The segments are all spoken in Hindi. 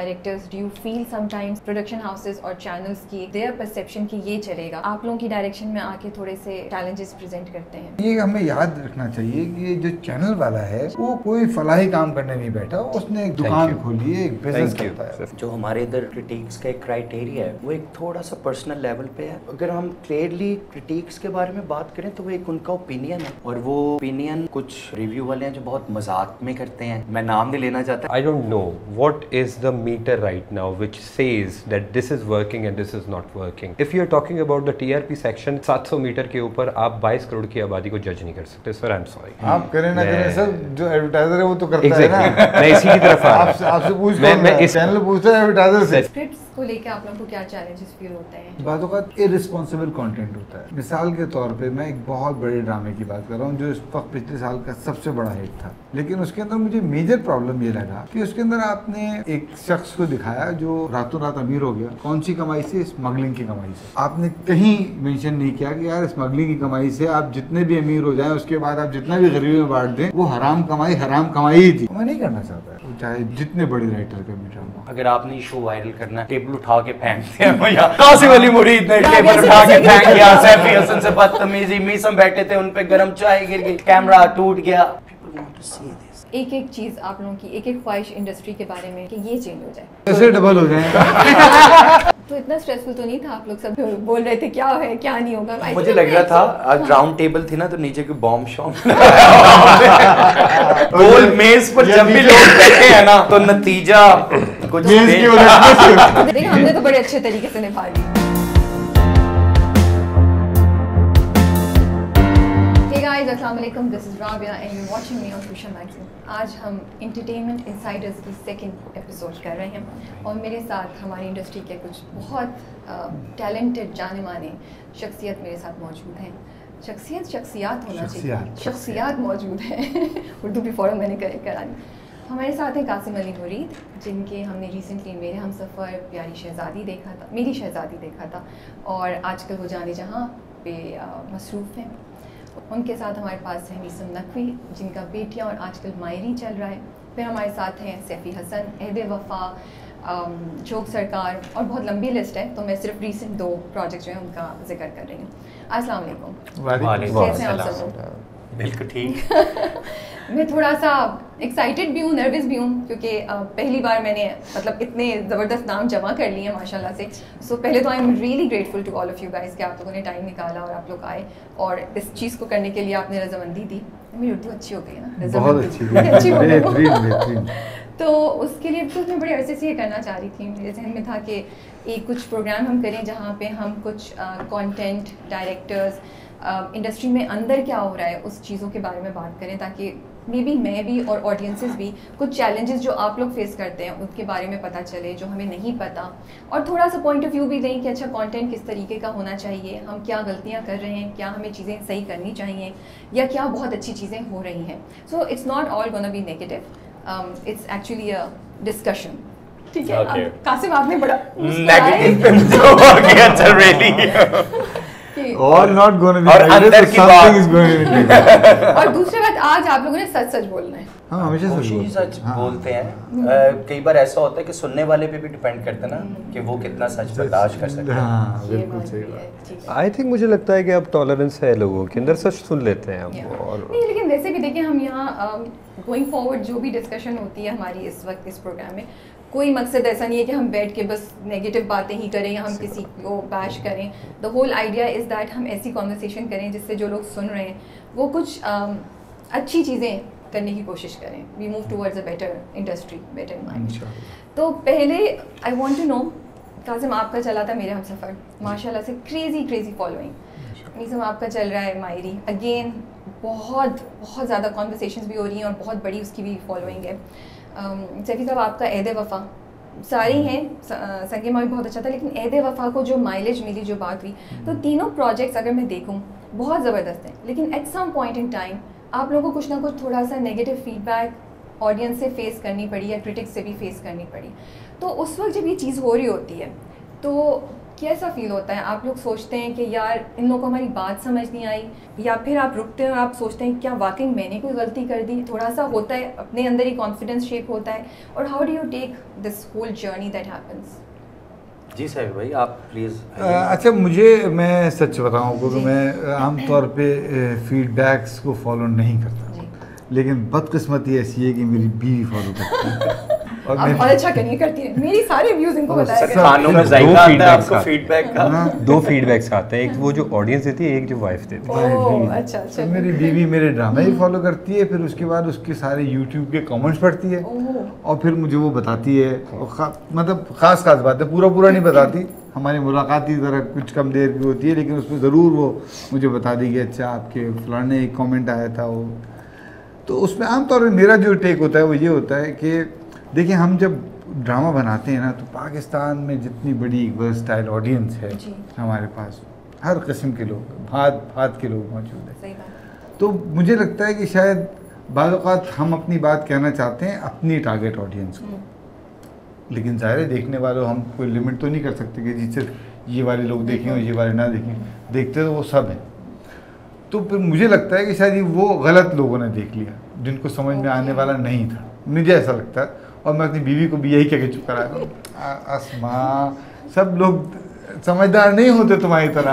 Directors, do you feel sometimes production houses और चैनल्स की देयर परसेप्शन कि ये चलेगा, आप लोगों की डायरेक्शन में आके थोड़े से चैलेंजेस प्रेजेंट करते हैं? ये हमें याद रखना चाहिए कि ये जो चैनल वाला है वो कोई फलाही काम करने नहीं बैठा, उसने एक दुकान खोली है, एक बिजनेस करता है। जो हमारे इधर क्रिटिक्स का एक क्राइटेरिया है वो एक थोड़ा सा पर्सनल लेवल पे है। अगर हम क्लियरली क्रिटिक्स के बारे में बात करें तो वो एक उनका ओपिनियन है, और वो ओपिनियन कुछ रिव्यू वाले हैं जो बहुत मजाक में करते हैं, मैं नाम नहीं लेना चाहता। I don't know what is the meter right now which says that this is working and this is not working. If you are talking about the TRP section, 700 meter के ऊपर आप 22 करोड़ की आबादी को जज नहीं कर सकते सर, आई एम सॉरी। आप करें ना करें सर, जो एडवर्टाइजर है वो तो करता है ना। मैं इसी की तरफ आ रहा हूं। आपसे पूछता हूं, मैं इस चैनल पूछता है एडवर्टाइजर से। स्क्रिप्ट्स को लेके आप लोगों को क्या चैलेंजेस फील होते हैं? बातों का इररिस्पॉन्सिबल कंटेंट होता है। मिसाल के तौर पे मैं एक बहुत बड़े ड्रामे की बात कर रहा हूँ जो इस वक्त पिछले साल का सबसे बड़ा हिट था, लेकिन उसके अंदर मुझे मेजर प्रॉब्लम ये लगा कि उसके अंदर आपने एक शख्स को दिखाया जो रातों रात अमीर हो गया। कौन सी कमाई से? स्मगलिंग की कमाई से। आपने कहीं मेंशन नहीं किया कि यार स्मगलिंग की कमाई से आप जितने भी अमीर हो जाएं उसके बाद आप जितना भी गरीबी में बांट दें, वो हराम कमाई ही थी। मैं नहीं करना चाहता, चाहे जितने बड़े राइटर का भी ड्रामा। अगर आपने शो वायरल करना है, टेबल उठा के फेंक दिया, कासिम अली मुरीद ने टेबल उठा के फेंक दिया, सैफी हसन से बदतमीजी, मीसम बैठे थे उन पे गरम चाय गिर गई, कैमरा टूट गया। People want to see this. एक एक चीज आप लोगों की, एक एक ख्वाहिश इंडस्ट्री के बारे में कि ये चेंज हो जाए, कैसे डबल हो जाए। तो इतना स्ट्रेसफुल तो नहीं था? आप लोग सब बोल रहे थे क्या है क्या नहीं होगा। मुझे लग रहा था राउंड टेबल थी ना, तो नीचे की बॉम्ब शॉम गोल मेज पर जब भी लोग बैठे हैं ना तो नतीजा कुछ देखिए हमने तो बड़े अच्छे तरीके से निभा ली। अस्सलाम वालेकुम, this is Rabia and you watching me on social magazine. आज हम एंटरटेनमेंट इनसाइडर्स की सेकंड एपिसोड कर रहे हैं और मेरे साथ हमारी इंडस्ट्री के कुछ बहुत टैलेंटेड जाने माने शख्सियत मेरे साथ मौजूद हैं। शख्सियात होना चाहिए, शख्सियात मौजूद हैं। उर्दू भी फ़ौरन मैंने करेक्ट करा दी। हमारे साथ हैं कासिम अली मुरीद, जिनके हमने रिसेंटली मेरे हमसफ़र प्यारी शहज़ादी देखा था, मेरी शहज़ादी देखा था, और आजकल वो जाने जहाँ पे मसरूफ़ हैं। उनके साथ हमारे पास है मीसम नकवी, जिनका बेटियां और आजकल मायरी चल रहा है। फिर हमारे साथ हैं सैफी हसन, अहदे वफ़ा, जोग सरकार, और बहुत लंबी लिस्ट है, तो मैं सिर्फ रिसेंट 2 प्रोजेक्ट जो हैं उनका जिक्र कर रही हूँ। अस्सलाम वालेकुम, कैसे हैं आप सब? बिल्कुल ठीक। मैं थोड़ा सा एक्साइटेड भी हूँ, नर्वस भी हूँ, क्योंकि पहली बार मैंने मतलब इतने ज़बरदस्त नाम जमा कर लिए हैं माशाल्लाह से। सो पहले तो I am really grateful to all of you guys कि आप लोगों ने टाइम निकाला और आप लोग आए और इस चीज़ को करने के लिए आपने रजामंदी दी। मेरी उर्दू अच्छी हो गई है ना? बहुत अच्छी बेहतरीन। तो उसके लिए तो मैं बड़े अरसे से ये करना चाह रही थी। मेरे जहन में था कि एक कुछ प्रोग्राम हम करें जहाँ पे हम कुछ कंटेंट डायरेक्टर्स, इंडस्ट्री में अंदर क्या हो रहा है उस चीज़ों के बारे में बात करें, ताकि मे बी मैं भी और ऑडियंसेस भी कुछ चैलेंजेस जो आप लोग फेस करते हैं उनके बारे में पता चले जो हमें नहीं पता, और थोड़ा सा पॉइंट ऑफ व्यू भी दें कि अच्छा कंटेंट किस तरीके का होना चाहिए, हम क्या गलतियां कर रहे हैं, क्या हमें चीज़ें सही करनी चाहिए, या क्या बहुत अच्छी चीज़ें हो रही हैं। So it's not all gonna be negative, it's actually a discussion. ठीक है okay. कासिम आपने बड़ा नेगेटिव पे मुझे हो गया चल रही और नॉट गोना बी, और अंदर की बात इज गोइंग टू बी। और दूसरी बात, आज आप लोगों ने सच बोलना है। हाँ, हमेशा सच बोलते हैं। कई बार ऐसा होता है कि सुनने वाले पे भी डिपेंड करता है ना कि वो कितना सच बर्दाश्त कर सकते हैं। हाँ, बिल्कुल सही बात। आई थिंक मुझे लगता है कि अब टॉलरेंस है लोगों के अंदर, सच सुन लेते हैं अब। और नहीं, लेकिन वैसे भी देखिए हम यहाँ गोइंग फॉरवर्ड जो भी डिस्कशन होती है हमारी इस वक्त इस प्रोग्राम में, कोई मकसद ऐसा नहीं है कि हम बैठ के बस नेगेटिव बातें ही करें या हम किसी को बैश करें। The whole idea is that हम ऐसी कॉन्वर्सेशन करें जिससे जो लोग सुन रहे हैं वो कुछ अच्छी चीज़ें करने की कोशिश करें। We move towards a better industry, better mind. तो पहले I want to know, Kasim आपका चला था मेरे हमसफ़र, माशाल्लाह से क्रेज़ी फॉलोइंग। मीसम आपका चल रहा है मायरी, अगेन बहुत ज़्यादा कॉन्वर्सेशंस भी हो रही हैं और बहुत बड़ी उसकी भी फॉलोइंग है। सैफी साहब आपका अहदे वफ़ा, सारे हैं, संगे माँ भी बहुत अच्छा था, लेकिन अहदे वफ़ा को जो माइलेज मिली, जो बात हुई, तो तीनों प्रोजेक्ट्स अगर मैं देखूं बहुत ज़बरदस्त हैं, लेकिन at some point in time आप लोगों को कुछ ना कुछ थोड़ा सा नेगेटिव फीडबैक ऑडियंस से फेस करनी पड़ी या क्रिटिक्स से भी फेस करनी पड़ी। तो उस वक्त जब ये चीज़ हो रही होती है तो कैसा फील होता है? आप लोग सोचते हैं कि यार इन लोगों को हमारी बात समझ नहीं आई, या फिर आप रुकते हैं और आप सोचते हैं क्या वाकई मैंने कोई गलती कर दी? थोड़ा सा होता है, अपने अंदर ही कॉन्फिडेंस शेक होता है, और how do you take this whole journey that happens? जी साहिर भाई, आप प्लीज़। अच्छा, मैं सच बताऊं आपको कि मैं आमतौर पे फीडबैक्स को फॉलो नहीं करता, लेकिन बदकिस्मती ऐसी है कि मेरी बीवी फॉलो करती है। और आप बहुत अच्छा करनी करती है, मेरी सारे व्यूज इनको बताया गया। खानों में जायका आता है आपको फीडबैक का। दो फीडबैक्स आते हैं, एक वो जो ऑडियंस देती है, एक जो वाइफ देती है। ओह अच्छा अच्छा। तो मेरी बीवी मेरे ड्रामे ही फॉलो करती है, फिर उसके बाद उसके सारे यूट्यूब के कमेंट्स पढ़ती है, और फिर मुझे वो बताती है, मतलब खास बातें, पूरा नहीं बताती। हमारी मुलाकात की तरह कुछ कम देर की होती है, लेकिन उसमें ज़रूर वो मुझे बता दी कि अच्छा आपके फलाने एक कमेंट आया था वो। तो उसमें आमतौर पर मेरा जो टेक होता है वो ये होता है कि देखिए, हम जब ड्रामा बनाते हैं ना, तो पाकिस्तान में जितनी बड़ी वर्सटाइल ऑडियंस है हमारे पास, हर किस्म के लोग, भात के लोग मौजूद हैं। सही बात। तो मुझे लगता है कि शायद बाज़ औक़ात हम अपनी बात कहना चाहते हैं अपनी टारगेट ऑडियंस को, लेकिन ज़ाहिर है देखने वालों हम कोई लिमिट तो नहीं कर सकते कि जी सिर्फ ये वाले लोग देखें और ये वाले ना देखें, देखते तो वो सब हैं। तो फिर मुझे लगता है कि शायद वो गलत लोगों ने देख लिया, जिनको समझ में आने वाला नहीं था, मुझे ऐसा लगता है। और मैं अपनी बीवी को भी यही कह के चुप करा दूँ, आसमा सब लोग समझदार नहीं होते तुम्हारी तरह।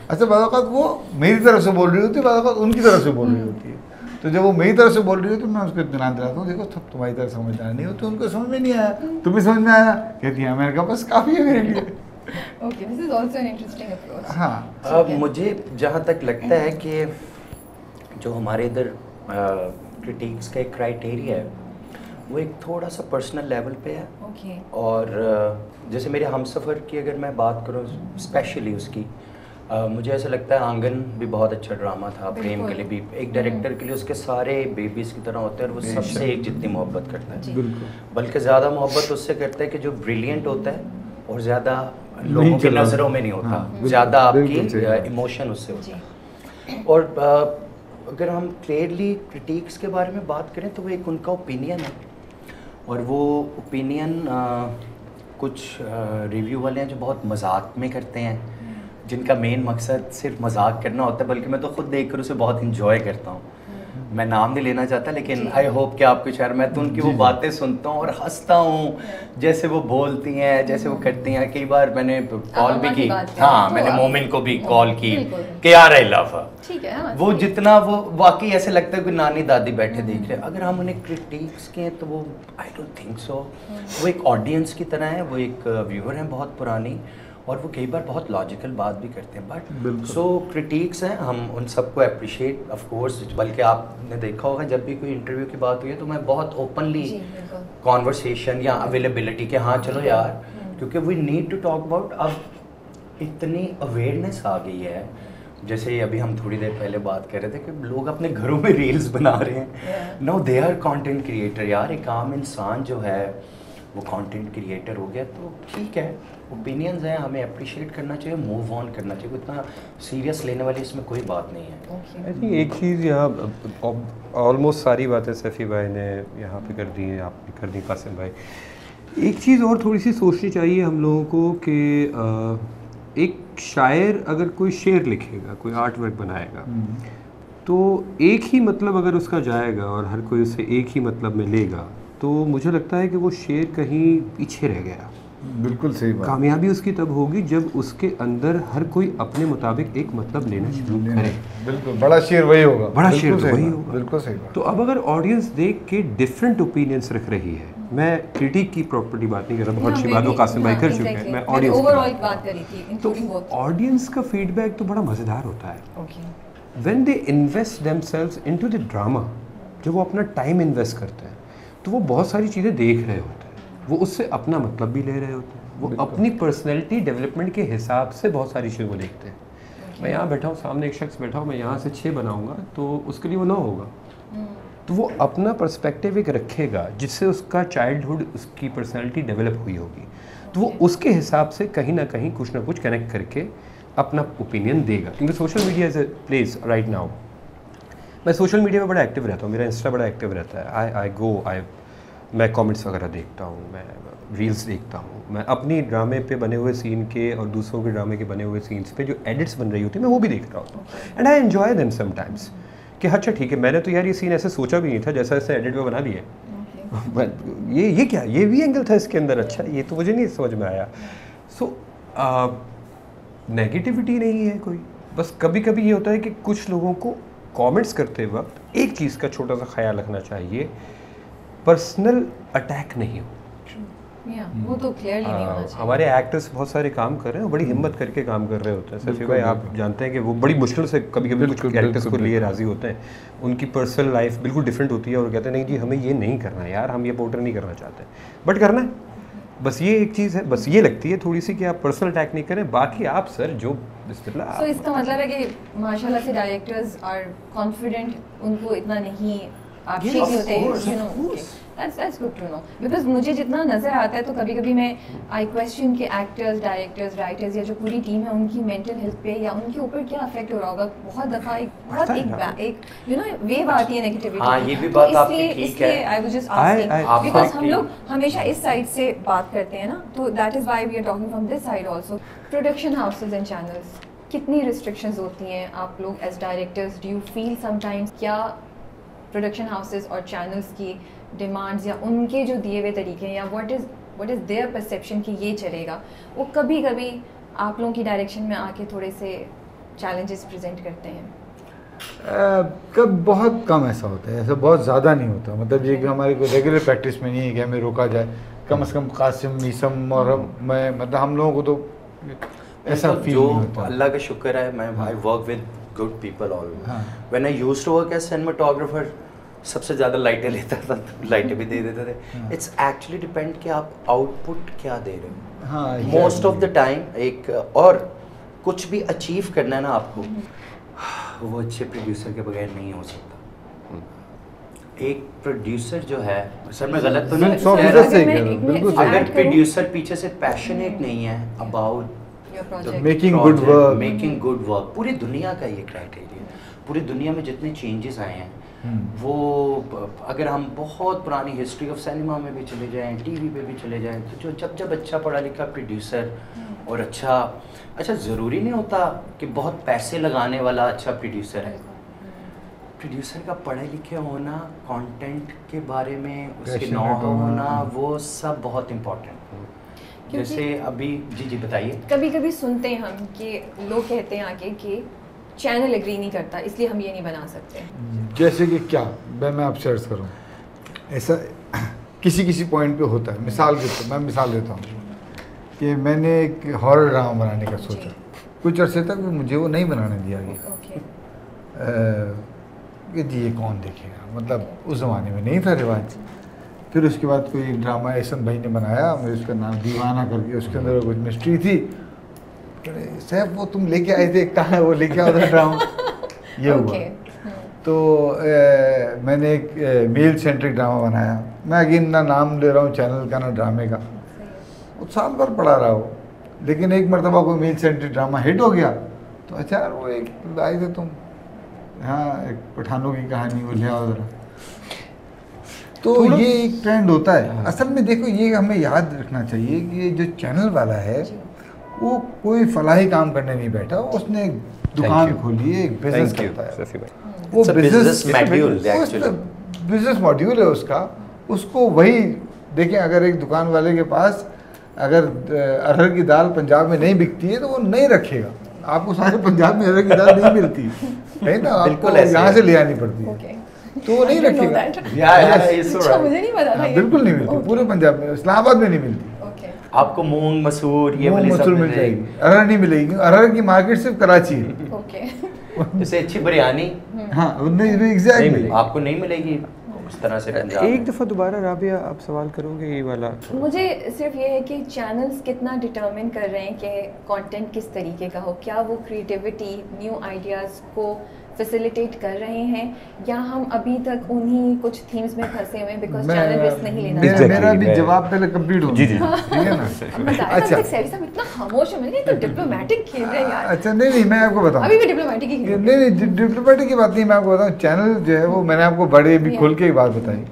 अच्छा, बाज़ औक़ात वो मेरी तरफ से बोल रही होती है, बाज़ औक़ात उनकी तरफ से बोल रही होती है। तो जब वो मेरी तरफ से बोल रही होती है, मैं उसको इत्मीनान दिलाता हूँ, देखो सब तुम्हारी तरह समझदार नहीं होते, उनको समझ में नहीं आया, तुम्हें समझ में आया, कहती है मैंने कहा बस काफ़ी है मेरे लिए। Okay, this is also an interesting approach. हाँ, अब मुझे जहाँ तक लगता है कि जो हमारे इधर क्रिटिक्स का एक क्राइटेरिया है, वो एक थोड़ा सा पर्सनल लेवल पे है। ओके। और जैसे मेरे हमसफ़र की अगर मैं बात करूँ स्पेशली उसकी, मुझे ऐसा लगता है आंगन भी बहुत अच्छा ड्रामा था, प्रेम के लिए भी, एक डायरेक्टर के लिए उसके सारे बेबीज़ की तरह होते हैं, और वो सबसे एक जितनी मोहब्बत करता है, बल्कि ज़्यादा मोहब्बत उससे करता है कि जो ब्रिलियंट होता है, और ज़्यादा लोगों की नज़रों में नहीं होता, ज़्यादा आपकी इमोशन उससे होता है। और अगर हम क्लियरली क्रिटिक्स के बारे में बात करें तो वो एक उनका ओपिनियन है, और वो ओपिनियन कुछ रिव्यू वाले हैं जो बहुत मजाक में करते हैं, जिनका मेन मकसद सिर्फ मजाक करना होता है, बल्कि मैं तो खुद देखकर उसे बहुत इंजॉय करता हूँ। मैं नाम नहीं लेना चाहता, लेकिन आई होप कि आपको शायद, मैं तो उनकी वो बातें सुनता हूँ और हंसता हूँ, जैसे वो बोलती हैं, जैसे वो करती हैं। कई बार मैंने कॉल भी की, हाँ मैंने मोमिन को भी कॉल की कि यार आई लव हर। वो जितना वो वाकई ऐसे लगता है कि नानी दादी बैठे देख रहे हैं। अगर हम उन्हें क्रिटिक्स के तो वो आई डोंट थिंक सो, वो एक ऑडियंस की तरह है, वो एक व्यूअर हैं बहुत पुरानी, और वो कई बार बहुत लॉजिकल बात भी करते हैं। बट सो क्रिटिक्स हैं, हम उन सबको अप्रिशिएट ऑफ कोर्स, बल्कि आपने देखा होगा जब भी कोई इंटरव्यू की बात हुई है तो मैं बहुत ओपनली कॉन्वर्सेशन या अवेलेबिलिटी के हाँ चलो यार, क्योंकि we need to talk about. अब इतनी अवेयरनेस आ गई है, जैसे अभी हम थोड़ी देर पहले बात कर रहे थे कि लोग अपने घरों में रील्स बना रहे हैं, no they are content creator. यार एक आम इंसान जो है वो कंटेंट क्रिएटर हो गया, तो ठीक है, ओपिनियंस हैं, हमें अप्रिशिएट करना चाहिए, मूव ऑन करना चाहिए, इतना सीरियस लेने वाली इसमें कोई बात नहीं है। आई थिंक एक चीज़ यहाँ ऑलमोस्ट सारी बातें सफ़ी भाई ने यहाँ पे कर दी हैं, आपने कर दी कासिम भाई। एक चीज़ और थोड़ी सी सोचनी चाहिए हम लोगों को कि एक शायर अगर कोई शेर लिखेगा, कोई आर्ट वर्क बनाएगा, तो एक ही मतलब अगर उसका जाएगा और हर कोई उसे एक ही मतलब में लेगा, तो मुझे लगता है कि वो शेर कहीं पीछे रह गया। बिल्कुल सही बात। कामयाबी उसकी तब होगी जब उसके अंदर हर कोई अपने मुताबिक एक मतलब लेना शुरू करे। बिल्कुल, बड़ा शेर वही होगा, बड़ा शेर वही होगा। बिल्कुल सही बात। तो अब अगर ऑडियंस देख के डिफरेंट ओपिनियंस रख रही है, मैं क्रिटिक की प्रॉपर्टी बात नहीं कर रहा, बहुत अच्छी बात वो कासिम भाई कर चुके हैं, मैं ऑडियंस ओवरऑल बात कर रही थी। तो ऑडियंस का फीडबैक तो बड़ा मज़ेदार होता है। When they invest themselves into the drama, जब वो अपना टाइम इन्वेस्ट करते हैं, तो वो बहुत सारी चीज़ें देख रहे होते हैं, वो उससे अपना मतलब भी ले रहे होते हैं, वो अपनी पर्सनैलिटी डेवलपमेंट के हिसाब से बहुत सारी चीज़ों को देखते हैं। मैं यहाँ बैठा हूँ, सामने एक शख्स बैठा हूँ, मैं यहाँ से 6 बनाऊँगा तो उसके लिए वो 9 होगा। तो वो अपना पर्सपेक्टिव एक रखेगा जिससे उसका चाइल्डहुड, उसकी पर्सनैलिटी डेवलप हुई होगी, तो वो उसके हिसाब से कहीं ना कुछ कनेक्ट करके अपना ओपिनियन देगा। क्योंकि social media is a place right now, मैं सोशल मीडिया में बड़ा एक्टिव रहता हूँ, मेरा इंस्टा बड़ा एक्टिव रहता है, आई मैं कमेंट्स वगैरह देखता हूँ, मैं रील्स देखता हूँ, मैं अपनी ड्रामे पे बने हुए सीन के और दूसरों के ड्रामे के बने हुए सीन्स पे जो एडिट्स बन रही होती है मैं वो भी देख रहा होता हूँ, and I enjoy them sometimes कि अच्छा ठीक है, मैंने तो यार ये सीन ऐसे सोचा भी नहीं था, जैसा ऐसे एडिट में बना दिया ये क्या, ये भी एंगल था इसके अंदर, अच्छा ये तो मुझे नहीं समझ में आया। सो नेगेटिविटी नहीं है कोई, बस कभी कभी ये होता है कि कुछ लोगों को कमेंट्स करते वक्त एक चीज़ का छोटा सा ख्याल रखना चाहिए, पर्सनल अटैक नहीं हो। वो तो क्लियरली नहीं होना चाहिए। हमारे एक्टर्स बहुत सारे काम कर रहे हैं, बड़ी हिम्मत करके काम कर रहे होते हैं। सफी भाई आप जानते हैं कि वो बड़ी मुश्किल से कभी कभी कुछ कैरेक्टर्स को लिए राजी होते हैं, उनकी पर्सनल लाइफ बिल्कुल डिफरेंट होती है और कहते हैं नहीं जी हमें ये नहीं करना यार, हम ये पोर्ट्रे नहीं करना चाहते, बट करना है। बस ये एक चीज़ है, बस ये लगती है थोड़ी सी कि आप पर्सनल अटैक नहीं करें, बाकी आप सर जो बिस्मिल्लाह। So, इसका मतलब है कि माशाल्लाह से डायरेक्टर्स आर कॉन्फिडेंट, उनको इतना नहीं आप Yes, शेकी होते of course, you know, of course. That's good to know, because मुझे जितना नज़र आता है तो कभी कभी मैं आई क्वेश्चन के एक्टर्स, डायरेक्टर्स, राइटर्स या जो पूरी टीम है उनकी मेंटल हेल्थ पे या उनके ऊपर क्या अफेक्ट हो रहा होगा। बहुत दफ़ा एक यू नो वेव आती है नेगेटिविटी। हाँ, ये भी बात आपकी ठीक है। I was just asking because हम आपकी- लोग हमेशा इस साइड से बात करते हैं ना, तो that is why we are talking from this side also. Production houses and channels, कितनी रिस्ट्रिक्शंस होती हैं आप लोग as directors? Do you feel sometimes क्या प्रोडक्शन हाउसेस और चैनल्स की डिमांड्स या उनके जो दिए हुए तरीके हैं या व्हाट इज़ देयर परसेप्शन कि ये चलेगा, वो कभी कभी आप लोगों की डायरेक्शन में आके थोड़े से चैलेंजेस प्रेजेंट करते हैं? कब बहुत कम ऐसा होता है, ऐसा बहुत ज़्यादा नहीं होता। मतलब ये कि हमारी कोई रेगुलर प्रैक्टिस में नहीं है कि हमें रोका जाए। कम से कम कासिम, मीसम और मैं, मतलब हम लोगों को तो ऐसा फील जो नहीं होता। अल्लाह का शुक्र है, मैं I work with good people always. हाँ। When I used to work as cinematographer, सबसे ज़्यादा लाइटें लेता था, लाइटें भी दे देते थे। इट्स एक्चुअली डिपेंड कि आप आउटपुट क्या दे रहे हो। हाँ, मोस्ट ऑफ द टाइम एक और कुछ भी अचीव करना है ना आपको, वो अच्छे प्रोड्यूसर के बगैर नहीं हो सकता। एक प्रोड्यूसर जो है, सर मैं गलत तो नहीं सौ कह फीसद रहा, सही कह रहे हो, बिल्कुल सही। अगर प्रोड्यूसर पीछे से पैशनेट नहीं है about your project, making good work, making good work, पूरी दुनिया का ये क्राइटेरिया। पूरी दुनिया में जितने चेंजेस आए हैं वो, अगर हम बहुत पुरानी हिस्ट्री ऑफ सिनेमा में भी चले जाएं, टीवी पे भी चले जाएं, तो जो जब अच्छा पढ़ा लिखा प्रोड्यूसर और अच्छा ज़रूरी नहीं होता कि बहुत पैसे लगाने वाला अच्छा प्रोड्यूसर है। प्रोड्यूसर का पढ़े लिखे होना, कंटेंट के बारे में उसके Passionate नॉ होना, होना, वो सब बहुत इम्पोर्टेंट। जैसे अभी जी बताइए। कभी कभी सुनते हैं हम कि लोग कहते हैं आके कि चैनल एग्री नहीं करता इसलिए हम ये नहीं बना सकते। जैसे कि क्या, मैं आपसे अर्ज करूँ, ऐसा किसी पॉइंट पे होता है। मिसाल के तौर, मैं मिसाल देता हूँ कि मैंने एक हॉरर ड्रामा बनाने का सोचा, कुछ अरसे तक मुझे वो नहीं बनाने दिया गया। ओके, कि जी ये कौन देखेगा, मतलब उस ज़माने में नहीं था रिवाज। फिर उसके बाद कोई ड्रामा एहसन भाई ने बनाया, मैं उसका नाम दीवाना करके, उसके अंदर कुछ मिस्ट्री थी। साहब वो तुम लेके आए थे, कहाँ है वो, लेके आओ था ड्रामा। ये हुआ। तो मैंने एक मेल सेंट्रिक ड्रामा बनाया। मैं अगेन ना नाम ले रहा हूँ चैनल का ना ड्रामे का, वो साल भर पड़ा रहा वो, लेकिन एक मरतबा कोई मेल सेंट्रिक ड्रामा हिट हो गया तो अच्छा यार वो एक आए थे तुम, हाँ एक पठानों की कहानी, वो ले आओ ज़रा। तो ये एक ट्रेंड होता है। असल में देखो, ये हमें याद रखना चाहिए कि ये जो चैनल वाला है वो कोई फलाही काम करने नहीं बैठा, उसने एक दुकान खोली है, एक बिजनेस करता है। वो बिजनेस मॉड्यूल है उसका, उसको वही देखें। अगर एक दुकान वाले के पास अगर अरहर की दाल पंजाब में नहीं बिकती है तो वो नहीं रखेगा। आपको सारे पंजाब में अरहर की दाल नहीं मिलती है ना, आपको यहाँ से ले आनी पड़ती है, तो वो नहीं रखेगा। अच्छा, मुझे नहीं पता था। बिल्कुल नहीं मिलती, पूरे पंजाब में, इस्लामाबाद में नहीं मिलती। आपको मूंग मसूर ये वाली सब मिल जाएगी, अरहर नहीं मिलेगी। अरहर की मार्केट सिर्फ कराची है। ओके, जैसे अच्छी बिरयानी हाँ नहीं, एग्जैक्टली आपको नहीं मिलेगी उस तरह से पंजाब। एक दफ़ा दोबारा राबिया आप सवाल करोगे ये वाला? मुझे सिर्फ ये है कि चैनल्स कितना डिटरमिन कर रहे हैं कि कंटेंट किस तरीके का हो, क्या वो क्रिएटिविटी, न्यू आइडियाज़ को फैसिलिटेट कर रहे हैं, या हम अभी तक उन्हीं कुछ थीम्स में फंसे हुए हैं बिकॉज़ चैनल रिस्क नहीं लेना चाहते। मेरा भी जवाब पहले कंप्लीट हो। जी ठीक है ना? अच्छा, सैरी साहब इतना खामोश है, मैंने तो डिप्लोमेटिक खेल रहे हैं यार। अच्छा नहीं, मैं आपको बताऊं, अभी भी डिप्लोमेटिक ही खेल रहे हैं। नहीं डिप्लोमेटिक की बात नहीं, मैं आपको बताऊं, चैनल जो है वो मैंने आपको बड़े भी खोल के एक बात बताई।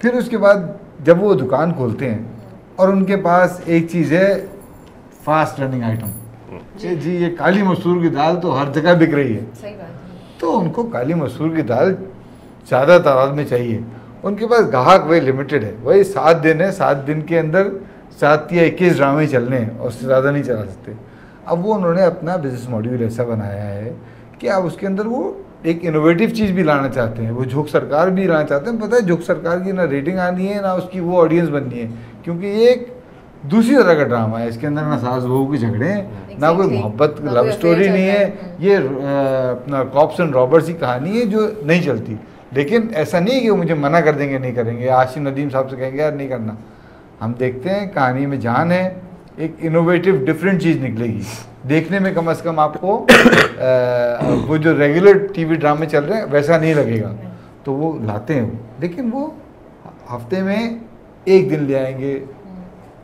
फिर उसके बाद जब वो दुकान खोलते हैं और उनके पास एक चीज़ है फास्ट रनिंग आइटम, जी ये काली मसूर की दाल तो हर जगह बिक रही है, सही बात है। तो उनको काली मसूर की दाल ज़्यादा तादाद में चाहिए। उनके पास ग्राहक वही लिमिटेड है, वही 7 दिन है, 7 दिन के अंदर 7 या 21 ड्रामे चलने हैं और उससे ज़्यादा नहीं चला सकते। अब वो उन्होंने अपना बिजनेस मॉड्यूल ऐसा बनाया है कि आप उसके अंदर वो एक इनोवेटिव चीज़ भी लाना चाहते हैं, वो झोंक सरकार भी लाना चाहते हैं। पता है झोंक सरकार की ना रेटिंग आनी है ना उसकी वो ऑडियंस बननी है, क्योंकि ये एक दूसरी तरह का ड्रामा है। इसके अंदर ना सास बहू के झगड़े हैं, ना कोई मोहब्बत लव स्टोरी नहीं है, ये अपना कॉप्स एंड रॉबर्स की कहानी है जो नहीं चलती। लेकिन ऐसा नहीं है कि वो मुझे मना कर देंगे नहीं करेंगे, आशिम नदीम साहब से कहेंगे यार नहीं करना। हम देखते हैं कहानी में जान है, एक इनोवेटिव डिफरेंट चीज़ निकलेगी देखने में, कम से कम आपको वो जो रेगुलर टीवी ड्रामे चल रहे हैं वैसा नहीं लगेगा। तो वो लाते हैं वो, लेकिन वो हफ्ते में 1 दिन ले आएंगे,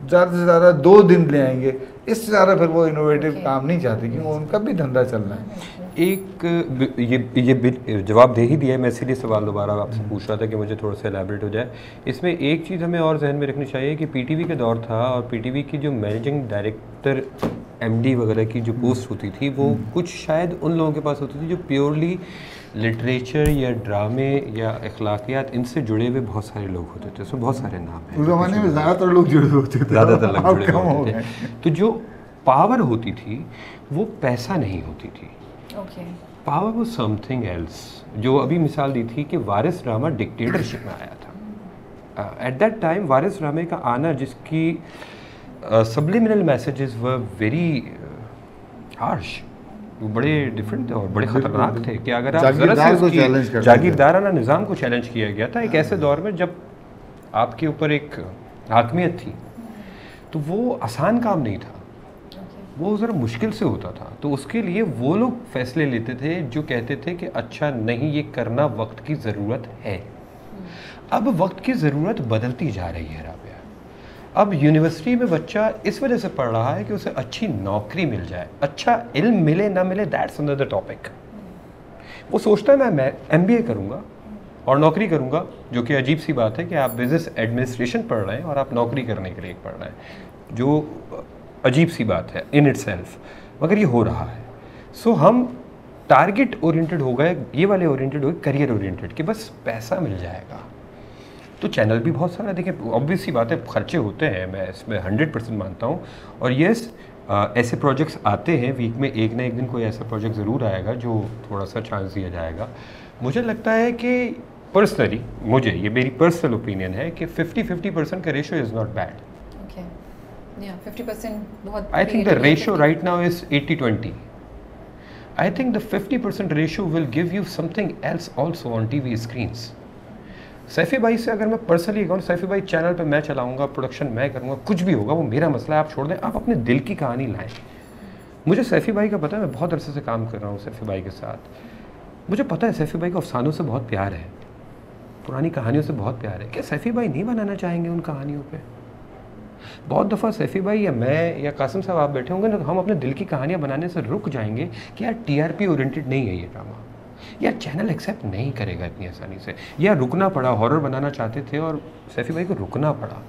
ज़्यादा से ज़्यादा 2 दिन ले आएंगे, इससे ज़्यादा फिर वो इनोवेटिव काम नहीं चाहते क्योंकि उनका भी धंधा चल रहा है। एक ये जवाब दे ही दिया है, मैं इसीलिए सवाल दोबारा आपसे पूछ रहा था कि मुझे थोड़ा सा एलैबोरेट हो जाए। इसमें एक चीज़ हमें और जहन में रखनी चाहिए कि पीटीवी का दौर था और पीटीवी की जो मैनेजिंग डायरेक्टर एमडी वगैरह की जो पोस्ट होती थी वो कुछ शायद उन लोगों के पास होती थी जो प्योरली लिटरेचर या ड्रामे या अखलाकियात इनसे जुड़े हुए बहुत सारे लोग होते थे। उसमें बहुत सारे नाम हैं, उस ज़माने में ज़्यादातर लोग जुड़े होते थे, ज़्यादातर लोग जुड़े कम हो होते गए। थे। तो जो पावर होती थी वो पैसा नहीं होती थी, पावर वो समथिंग एल्स। जो अभी मिसाल दी थी कि वारिस ड्रामा डिक्टेटरशिप में आया था, एट दैट टाइम वारिस ड्रामे का आना जिसकी subliminal messages were very harsh, वो बड़े डिफरेंट थे और बड़े ख़तरनाक थे कि अगर आप ज़रा से उसकी जागीरदाराना निज़ाम को चैलेंज किया गया था एक ऐसे दौर में जब आपके ऊपर एक हाकमियत थी, तो वो आसान काम नहीं था, वो ज़रा मुश्किल से होता था। तो उसके लिए वो लोग फैसले लेते थे जो कहते थे कि अच्छा नहीं ये करना वक्त की ज़रूरत है। अब वक्त की ज़रूरत बदलती जा रही है राबिया। अब यूनिवर्सिटी में बच्चा इस वजह से पढ़ रहा है कि उसे अच्छी नौकरी मिल जाए, अच्छा इल्म मिले ना मिले दैट्स अनदर टॉपिक। वो सोचता है मैं MBA करूँगा और नौकरी करूँगा, जो कि अजीब सी बात है कि आप बिज़नेस एडमिनिस्ट्रेशन पढ़ रहे हैं और आप नौकरी करने के लिए पढ़ रहे हैं, जो अजीब सी बात है इन इटसेल्फ, मगर ये हो रहा है। सो हम टारगेट ओरिएंटेड हो गए, ये वाले ओरिएंटेड हो गए करियर ओरिएंटेड कि बस पैसा मिल जाएगा। तो चैनल भी बहुत सारा, देखिए ऑब्वियस सी बात है खर्चे होते हैं, मैं इसमें 100% मानता हूँ। और यस ऐसे प्रोजेक्ट्स आते हैं, वीक में एक ना एक दिन कोई ऐसा प्रोजेक्ट ज़रूर आएगा जो थोड़ा सा चांस दिया जाएगा। मुझे लगता है कि पर्सनली, मुझे ये मेरी पर्सनल ओपिनियन है कि 50-50% का रेशो इज़ नॉट बैड। 50% बहुत, I think the ratio right now is 80-20. I think the 50% ratio will give you something else also on TV screens. Saifi भाई से अगर मैं पर्सनली कहूँ, सैफ़ी भाई चैनल पे मैं चलाऊँगा, प्रोडक्शन मैं करूँगा, कुछ भी होगा वो मेरा मसला है, आप छोड़ दें, आप अपने दिल की कहानी लाएं। मुझे सैफ़ी भाई का पता है, मैं बहुत अरसे से काम कर रहा हूँ सैफ़ी भाई के साथ। मुझे पता है सैफ़ी भाई को अफसानों से बहुत प्यार है, पुरानी कहानियों से बहुत प्यार है। क्या सैफ़ी भाई नहीं बनाना चाहेंगे उन कहानियों पर? बहुत दफ़ा सैफ़ी भाई या मैं या कासिम साहब आप बैठे होंगे ना, तो हम अपने दिल की कहानियाँ बनाने से रुक जाएंगे कि यार TRP ओरिएंटेड नहीं है ये ड्रामा, या चैनल एक्सेप्ट नहीं करेगा इतनी आसानी से, या रुकना पड़ा। हॉरर बनाना चाहते थे और सैफ़ी भाई को रुकना पड़ा।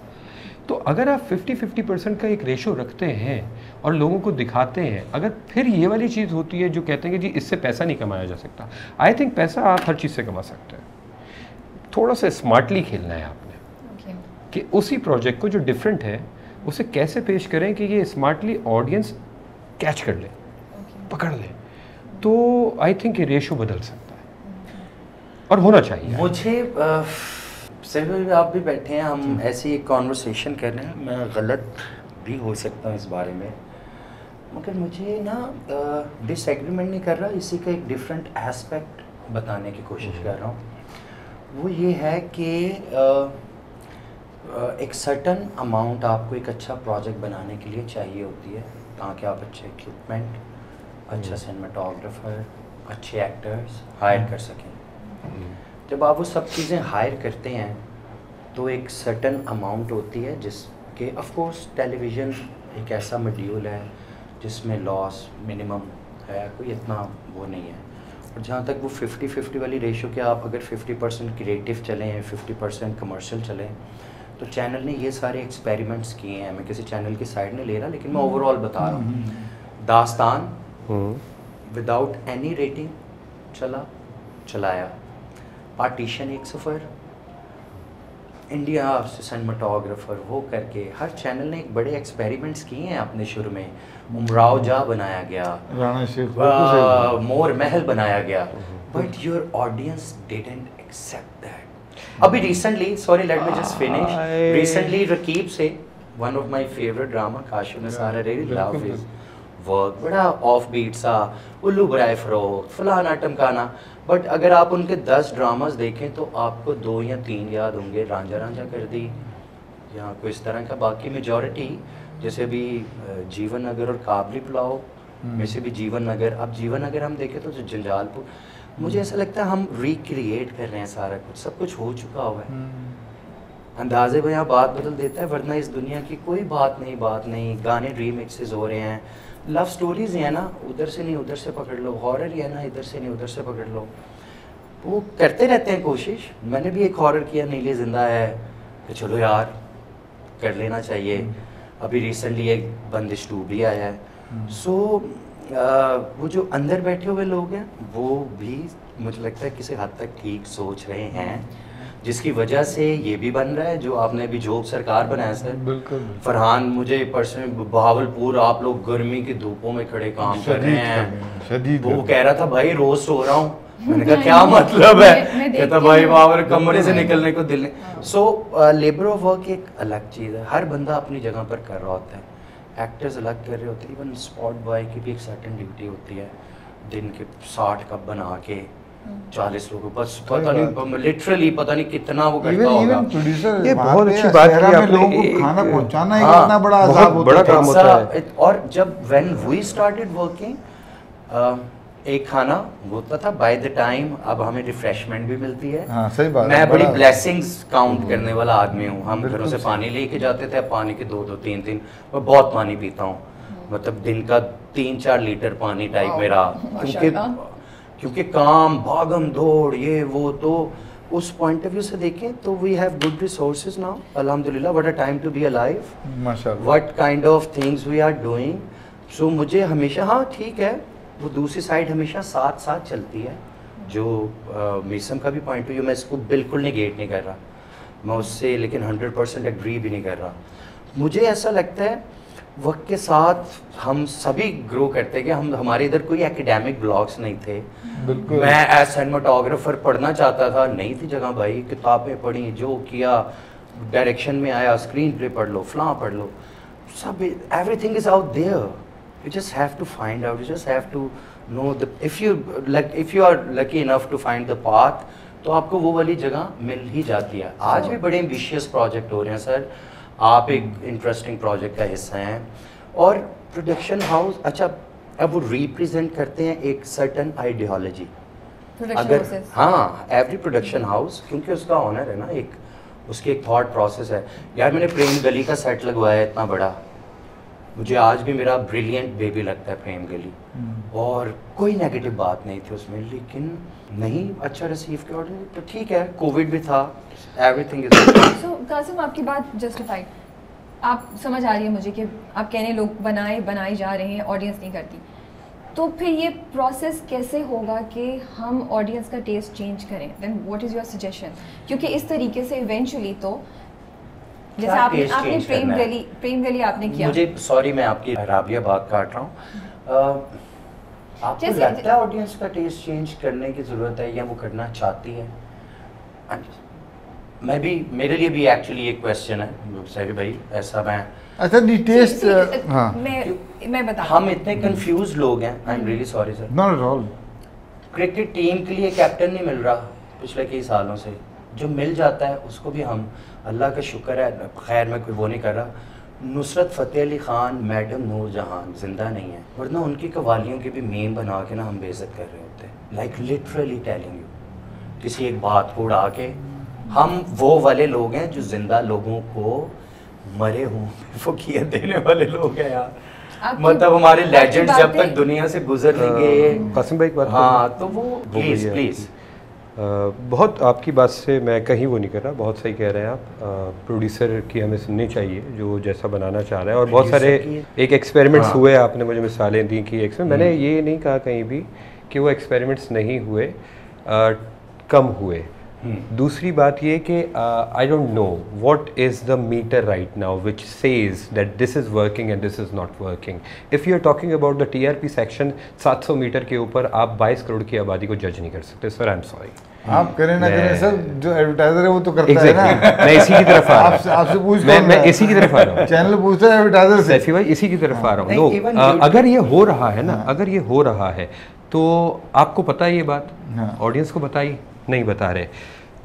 तो अगर आप 50-50% का एक रेशो रखते हैं और लोगों को दिखाते हैं, अगर फिर ये वाली चीज़ होती है जो कहते हैं कि जी इससे पैसा नहीं कमाया जा सकता, आई थिंक पैसा आप हर चीज़ से कमा सकते हैं। थोड़ा सा स्मार्टली खेलना है आपने कि उसी प्रोजेक्ट को जो डिफरेंट है उसे कैसे पेश करें कि ये स्मार्टली ऑडियंस कैच कर ले, पकड़ ले। तो आई थिंक ये रेशो बदल सकता है और होना चाहिए। मुझे सभी आप भी बैठे हैं, हम ऐसी एक कॉन्वर्सेशन कर रहे हैं, मैं गलत भी हो सकता हूँ इस बारे में, मगर मुझे ना डिसएग्रीमेंट नहीं कर रहा, इसी का एक डिफरेंट एस्पेक्ट बताने की कोशिश कर रहा हूँ। वो ये है कि एक सर्टन अमाउंट आपको एक अच्छा प्रोजेक्ट बनाने के लिए चाहिए होती है, ताकि आप अच्छे इक्विपमेंट, अच्छा सिनेमाटोग्राफर, अच्छे एक्टर्स हायर कर सकें। जब आप वो सब चीज़ें हायर करते हैं तो एक सर्टन अमाउंट होती है जिसके ऑफ कोर्स टेलीविज़न एक ऐसा मॉड्यूल है जिसमें लॉस मिनिमम है, कोई इतना वो नहीं है, और जहाँ तक वो 50-50 वाली रेशो के आप अगर 50% क्रिएटिव चलें 50% कमर्शियल चलें, तो चैनल ने ये सारे एक्सपेरिमेंट्स किए हैं। मैं किसी चैनल की साइड नहीं ले रहा, लेकिन मैं ओवरऑल बता रहा हूँ। दास्तान विदाउट एनी रेटिंग चलाया, पार्टीशन एक सफ़र, इंडिया से सिनेमाटोग्राफर वो करके हर चैनल ने एक बड़े एक्सपेरिमेंट्स किए हैं अपने शुरू में। उमराव जा बनाया गया, राणा शेख, मोर महल बनाया गया, but your audience didn't accept that. अभी recently, sorry let me just finish, recently Raqeeb se one of my favourite drama Kashif Nisar, I really love his work, बड़ा ऑफ बीट सा, उल्लू बराए फरोख्त, फलाना टमकाना, बट अगर आप उनके 10 ड्रामास देखें तो आपको 2 या 3 याद होंगे। रांझा रांझा कर दी या कोई इस तरह का। बाकी मेजॉरिटी जैसे भी जीवन नगर और काबली पुलाव में से भी जीवन नगर, अब जीवन नगर हम देखें तो जंजालपुर, मुझे ऐसा लगता है हम रिक्रिएट कर रहे हैं सारा कुछ, सब कुछ हो चुका हुआ है। अंदाजे में यहाँ बात बदल देता है, वरना इस दुनिया की कोई बात नहीं। गाने रीमिक्सेस हो रहे हैं, लव स्टोरीज हैं ना, उधर से नहीं उधर से पकड़ लो, हॉरर ही है ना, इधर से नहीं उधर से पकड़ लो, वो करते रहते हैं कोशिश। मैंने भी एक हॉरर किया, नीली जिंदा है, कि चलो यार कर लेना चाहिए। अभी रिसेंटली एक बंदिश 2 भी आया है। सो वो जो अंदर बैठे हुए लोग हैं वो भी मुझे लगता है किसी हद तक ठीक सोच रहे हैं, जिसकी वजह से ये भी बन रहा है जो आपने अभी जोक सरकार बनाया सर। बिल्कुल। फरहान, मुझे पर्सनली बहावलपुर आप लोग गर्मी की धूपों में खड़े काम कर रहे हैं, वो कह रहा था भाई रोज सो रहा हूँ। मैंने कहा क्या मतलब है, कहता भाई बाबर कमरे से निकलने को दिल नहीं। सो लेबर ऑफ वर्क एक अलग चीज़ है, हर बंदा अपनी जगह पर कर रहा होता है, एक्टर्स अलग कर रहे होते हैं, इवन स्पॉट बॉय की भी एक सर्टेन ड्यूटी होती है, दिन के 60 कप बना के 40 लोगों, बस पता नहीं लिटरली पता नहीं कितना वो करता होगा। ये बहुत अच्छी बात की आपने, लोगों को खाना पहुंचाना ही कितना बड़ा अजाब होता है, बड़ा काम होता है। और जब व्हेन वी स्टार्टेड वर्किंग एक खाना होता था बाय द टाइम, अब हमें रिफ्रेशमेंट भी मिलती है। हाँ, सही बात मैं बड़ी ब्लेसिंग्स काउंट करने वाला आदमी हूँ। हम घरों से पानी लेके जाते थे, पानी के 2-2 3-3, मैं बहुत पानी पीता हूँ, मतलब दिन का 3-4 लीटर पानी टाइप मेरा, क्योंकि काम भागम दौड़ ये वो। तो उस पॉइंट ऑफ व्यू से देखें तो we have good resources now, अल्हम्दुलिल्लाह, what a time to be alive, माशाल्लाह, what kind of things we are doing. So मुझे हमेशा, हाँ ठीक है, वो दूसरी साइड हमेशा साथ साथ चलती है, जो मीसम का भी पॉइंट ऑफ व्यू, मैं इसको बिल्कुल नेगेट नहीं कर रहा, मैं उससे लेकिन 100% एग्री भी नहीं कर रहा। मुझे ऐसा लगता है वक्त के साथ हम सभी ग्रो करते हैं कि हमारे इधर कोई एकेडमिक ब्लॉग्स नहीं थे। मैं एज सिनेमाटोग्राफर पढ़ना चाहता था, नहीं थी जगह भाई, किताबें पढ़ी, जो किया डायरेक्शन में आया, स्क्रीन प्ले पढ़ लो, फलां पढ़ लो, सब everything is out there. You just have to find out. You just have to know the. If you are lucky enough to find the path, तो आपको वो वाली जगह मिल ही जाती है। आज भी बड़े एम्बिशियस प्रोजेक्ट हो रहे हैं सर, आप एक इंटरेस्टिंग प्रोजेक्ट का हिस्सा हैं। और प्रोडक्शन हाउस, अच्छा अब वो रिप्रेजेंट करते हैं एक सर्टन आइडियोलॉजी। अगर हाँ, एवरी प्रोडक्शन हाउस, क्योंकि उसका ऑनर है ना, एक उसकी एक थॉट प्रोसेस है। यार मैंने प्रेम गली का सेट लगवाया है इतना बड़ा, मुझे आज भी मेरा ब्रिलियंट बेबी लगता है प्रेम गली, और कोई नेगेटिव बात नहीं थी उसमें, लेकिन नहीं अच्छा रिसीव किया, तो ठीक है, कोविड भी था, एवरीथिंग इज। सो कासिम, आपकी बात जस्टिफाइड, आप समझ आ रही है मुझे कि आप कहने लोग बनाए जा रहे हैं, ऑडियंस नहीं करती, तो फिर ये प्रोसेस कैसे होगा कि हम ऑडियंस का टेस्ट चेंज करें? Then what is your suggestion? क्योंकि इस तरीके से इवेंचुअली तो जैसे आपने प्रेम गली आपने किया, मुझे सॉरी मैं आपकी राबिया बात काट रहा हूँ, आपको लगता है ऑडियंस का टेस्ट चेंज करने की ज़रूरत है या वो करना चाहती है? मैं भी, मेरे लिए भी एक्चुअली एक क्वेश्चन है सही भाई, ऐसा मैं अच्छा टेस्ट, हाँ मैं बता, हम इतने कंफ्यूज लोग हैं, आई am really sorry sir, not at all. Cricket team के लिए कैप्टन नहीं मिल रहा पिछले कई सालों से, जो मिल जाता है उसको भी हम, अल्लाह का शुक्र है, खैर मैं कोई वो नहीं कर रहा, नुसरत फ़तेह अली ख़ान, मैडम नूरजहान जिंदा नहीं है, वरना उनकी कवालियों के भी मीम बना के ना हम बेइज्जत कर रहे होते हैं, लाइक लिटरली टेलिंग यू, किसी एक बात को उड़ा के। हम वो वाले लोग हैं जो जिंदा लोगों को मरे हों फकीयत देने वाले लोग हैं यार। आपकी- मतलब हमारे आपकी लेजेंड्स जब बातें- तक दुनिया से गुजरेंगे, कासिम भाई एक बात हाँ तो वो गई प्लीज है प्लीज बहुत आपकी बात से मैं कहीं वो नहीं कर रहा, बहुत सही कह रहे हैं आप। प्रोड्यूसर की हमें सुननी चाहिए जो जैसा बनाना चाह रहा है, और बहुत सारे एक एक्सपेरिमेंट्स हाँ। हुए, आपने मुझे मिसालें दी कि मैंने ये नहीं कहा कहीं भी कि वो एक्सपेरिमेंट्स नहीं हुए, कम हुए। दूसरी बात ये कि I don't know what is the meter right now which says that this is working and this is not working. If you are talking about the TRP section, 700 meter के ऊपर आप 22 करोड़ की आबादी को जज नहीं कर सकते सर, आई एम सॉरी। आप करें ना करें सर, जो एडवर्टाइजर है वो तो करता Exactly. है ना। मैं इसी की तरफ आ रहा हूँ, आपसे पूछ मैं इसी की तरफ आ रहा हूँ। चैनल पूछता है एडवर्टाइजर से। सैफी भाई इसी की तरफ आ रहा हूँ। नहीं, नो, even YouTube- अगर ये हो रहा है ना, अगर ये हो रहा है तो आपको पता है ये बात, हाँ। ऑडियंस को बताई नहीं बता रहे।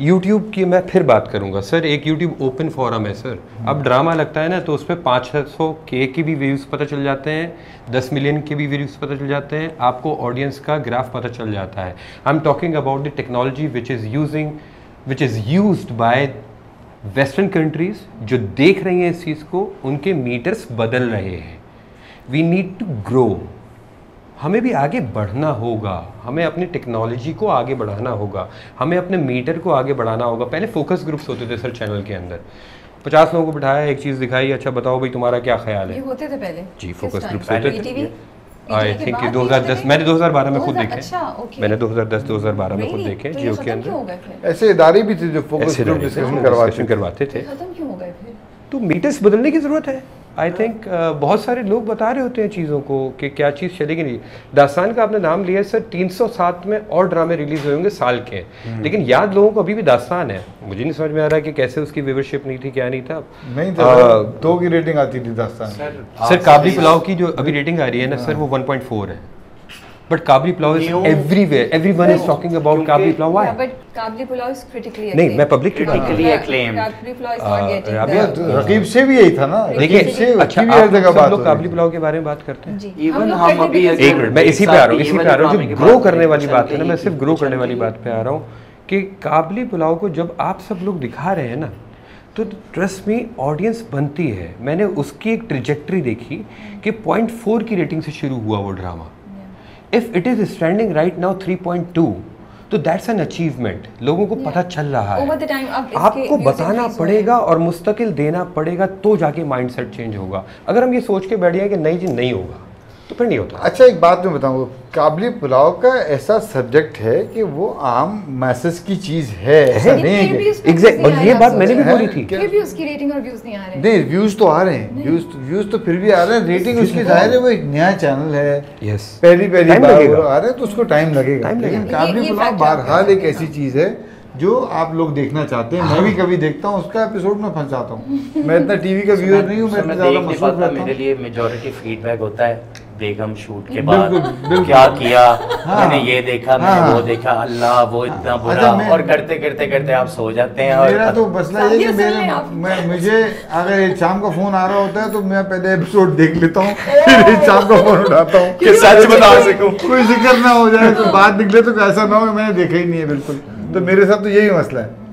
YouTube की मैं फिर बात करूंगा सर, एक YouTube ओपन फोरम है सर। अब ड्रामा लगता है ना तो उस पर 500K की भी व्यूज़ पता चल जाते हैं, 10 मिलियन के भी व्यूज़ पता चल जाते हैं, आपको ऑडियंस का ग्राफ पता चल जाता है। I am talking about the technology which is used by western countries, जो देख रही हैं इस चीज़ को, उनके मीटर्स बदल रहे हैं। वी नीड टू ग्रो, हमें भी आगे बढ़ना होगा, हमें अपनी टेक्नोलॉजी को आगे बढ़ाना होगा, हमें अपने मीटर को आगे बढ़ाना होगा। पहले फोकस ग्रुप्स होते थे सर चैनल के अंदर, 50 लोगों को बिठाया, एक चीज़ दिखाई, अच्छा बताओ भाई तुम्हारा क्या ख्याल ये है। होते थे पहले जी, किस फोकस time? ग्रुप्स होते थे। PTV? आई PTV के थिंक बाद 2010, भी मैंने 2012 में खुद 2000 देखे। अच्छा, okay. मैंने 2010-2012 में खुद Really? देखे तो जियो ये के खत्म अंदर। क्यों हो गए फिर? ऐसे इदारे भी थे जो फोकस ऐसे ग्रुप डिस्कशन करवाते थे, खत्म क्यों हो गए फिर? तो मीटर्स बदलने की ज़रूरत है। आई थिंक बहुत सारे लोग बता रहे होते हैं चीज़ों को कि क्या चीज़ चलेगी नहीं। दास्तान का आपने नाम लिया है सर, 307 में और ड्रामे रिलीज हुए होंगे साल के, लेकिन याद लोगों को अभी भी दास्तान है। मुझे नहीं समझ में आ रहा है कि कैसे उसकी व्यूवरशिप नहीं थी, क्या नहीं था। नहीं था, 2 की रेटिंग आती थी दास्तान। सर काबली पुलाव की जो अभी रेटिंग आ रही है ना सर, वो 1.4 है, but Kabli Pulao is everywhere, everyone is talking about Kabli Pulao. Why? But Kabli Pulao is critically नहीं, मैं public critically acclaimed. Kabli Pulao is not अभी गेटिंग रकीब से भी यही था ना। देखिए, रकीब से अच्छा की भी हर आप जगह सब बात लोग हो काबली रही पुलाव के बारे में बात करते हैं। जी Even लोग हम करते अभी भी एक थे। एक मिनट, मैं इसी पे आ रहा हूँ, इसी पे आ रहा हूँ, ड्रामे की जो ग्रो बात करने करें, वाली चल बात है ना, रही मैं थी, सिर्फ ग्रो चल करने वाली रही बात पे आ रहा हूँ कि काबली पुलाव को जब आप सब लोग दिखा रहे हैं ना, तो ट्रस्ट मी ऑडियंस बनती है। मैंने उसकी एक ट्रिजेक्टरी देखी कि 0.4 की रेटिंग से शुरू हुआ वो drama, if it is standing right now 3.2, तो दैट्स एन अचीवमेंट। लोगों को पता चल रहा है, Over the time, अब इसके आपको views बताना increase पड़ेगा और मुस्तकिल देना पड़ेगा, तो जाके माइंडसेट चेंज होगा। अगर हम ये सोच के बैठ जाए कि नहीं जी नहीं होगा, तो फिर नहीं होता। अच्छा एक बात मैं बताऊँ, काबली पुलाव का ऐसा सब्जेक्ट है कि वो आम मैसेज की चीज़ है, ऐसा ये नहीं फिर भी है उसमें Exact- views और नहीं ये आ बात रहे मैंने भी हैं। बोली थी। फिर भी उसकी रेटिंग और व्यूज नहीं आ रहे। नहीं, व्यूज तो आ रहे हैं, व्यूज तो फिर भी आ रहे हैं। रेटिंग उसकी जाहिर है, वो एक नया चैनल है, यस, पहली Time बार लगेगा। वो आ रहे हैं, तो उसको टाइम लगेगा। Time लेकिन लगेगा। काबली ये पुलाव fact बहरहाल आपका एक है। ऐसी चीज़ है जो आप लोग देखना चाहते हैं। मैं भी कभी देखता हूँ, उसका एपिसोड में फंस जाता हूँ। मैं इतना टीवी का व्यूअर नहीं हूँ, मैं इतना मैं ज़्यादा देख नहीं मसरूफ पाता, रहता मेरे हूँ। लिए मेजॉरिटी फीडबैक होता है बेगम शूट के बाद बिल्कुल। क्या किया, हाँ। मैंने ये देखा, मैंने हाँ। वो देखा, अल्लाह वो इतना बुरा, अच्छा, मैं- और करते करते करते आप सो जाते हैं। मेरा तो और मसला ये है कि सादिया सुन लें आप। मुझे अगर एक शाम का फोन आ रहा होता है तो मैं पहले एपिसोड देख लेता हूँ, फिर एक शाम का फोन उठाता हूँ कि सच बता सकूं। कोई जिक्र ना हो जाए, कोई बात निकले तो ऐसा ना हो मैंने देखा ही नहीं है बिल्कुल। तो मेरे साथ तो यही मसला है।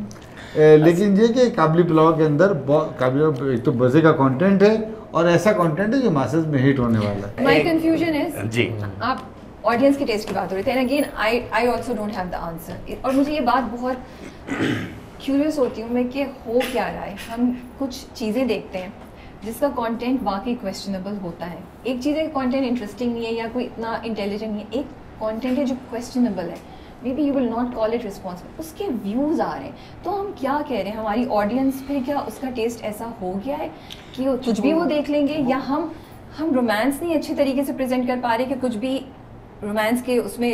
लेकिन ये कि काबली पुलाव के अंदर काबली पुलाव एक तो मज़े का कंटेंट है और ऐसा कंटेंट है जो मैसेज में हिट होने वाला है। माय कंफ्यूजन इज, जी आप ऑडियंस की टेस्ट की बात हो रही थी, and again I also don't have the answer. और मुझे ये बात बहुत क्यूरियस होती हूँ मैं कि हो क्या रहा है। हम कुछ चीज़ें देखते हैं जिसका कंटेंट वाकई क्वेश्चनेबल होता है। एक चीज़ है कंटेंट इंटरेस्टिंग नहीं है या कोई इतना इंटेलिजेंट नहीं है, एक कंटेंट है जो क्वेश्चनेबल है, may be you will not call it responsible, उसके व्यूज़ आ रहे हैं। तो हम क्या कह रहे हैं, हमारी ऑडियंस पे क्या उसका टेस्ट ऐसा हो गया है कि वो कुछ भी वो देख लेंगे, या हम रोमांस नहीं अच्छे तरीके से प्रेजेंट कर पा रहे कि कुछ भी रोमांस के उसमें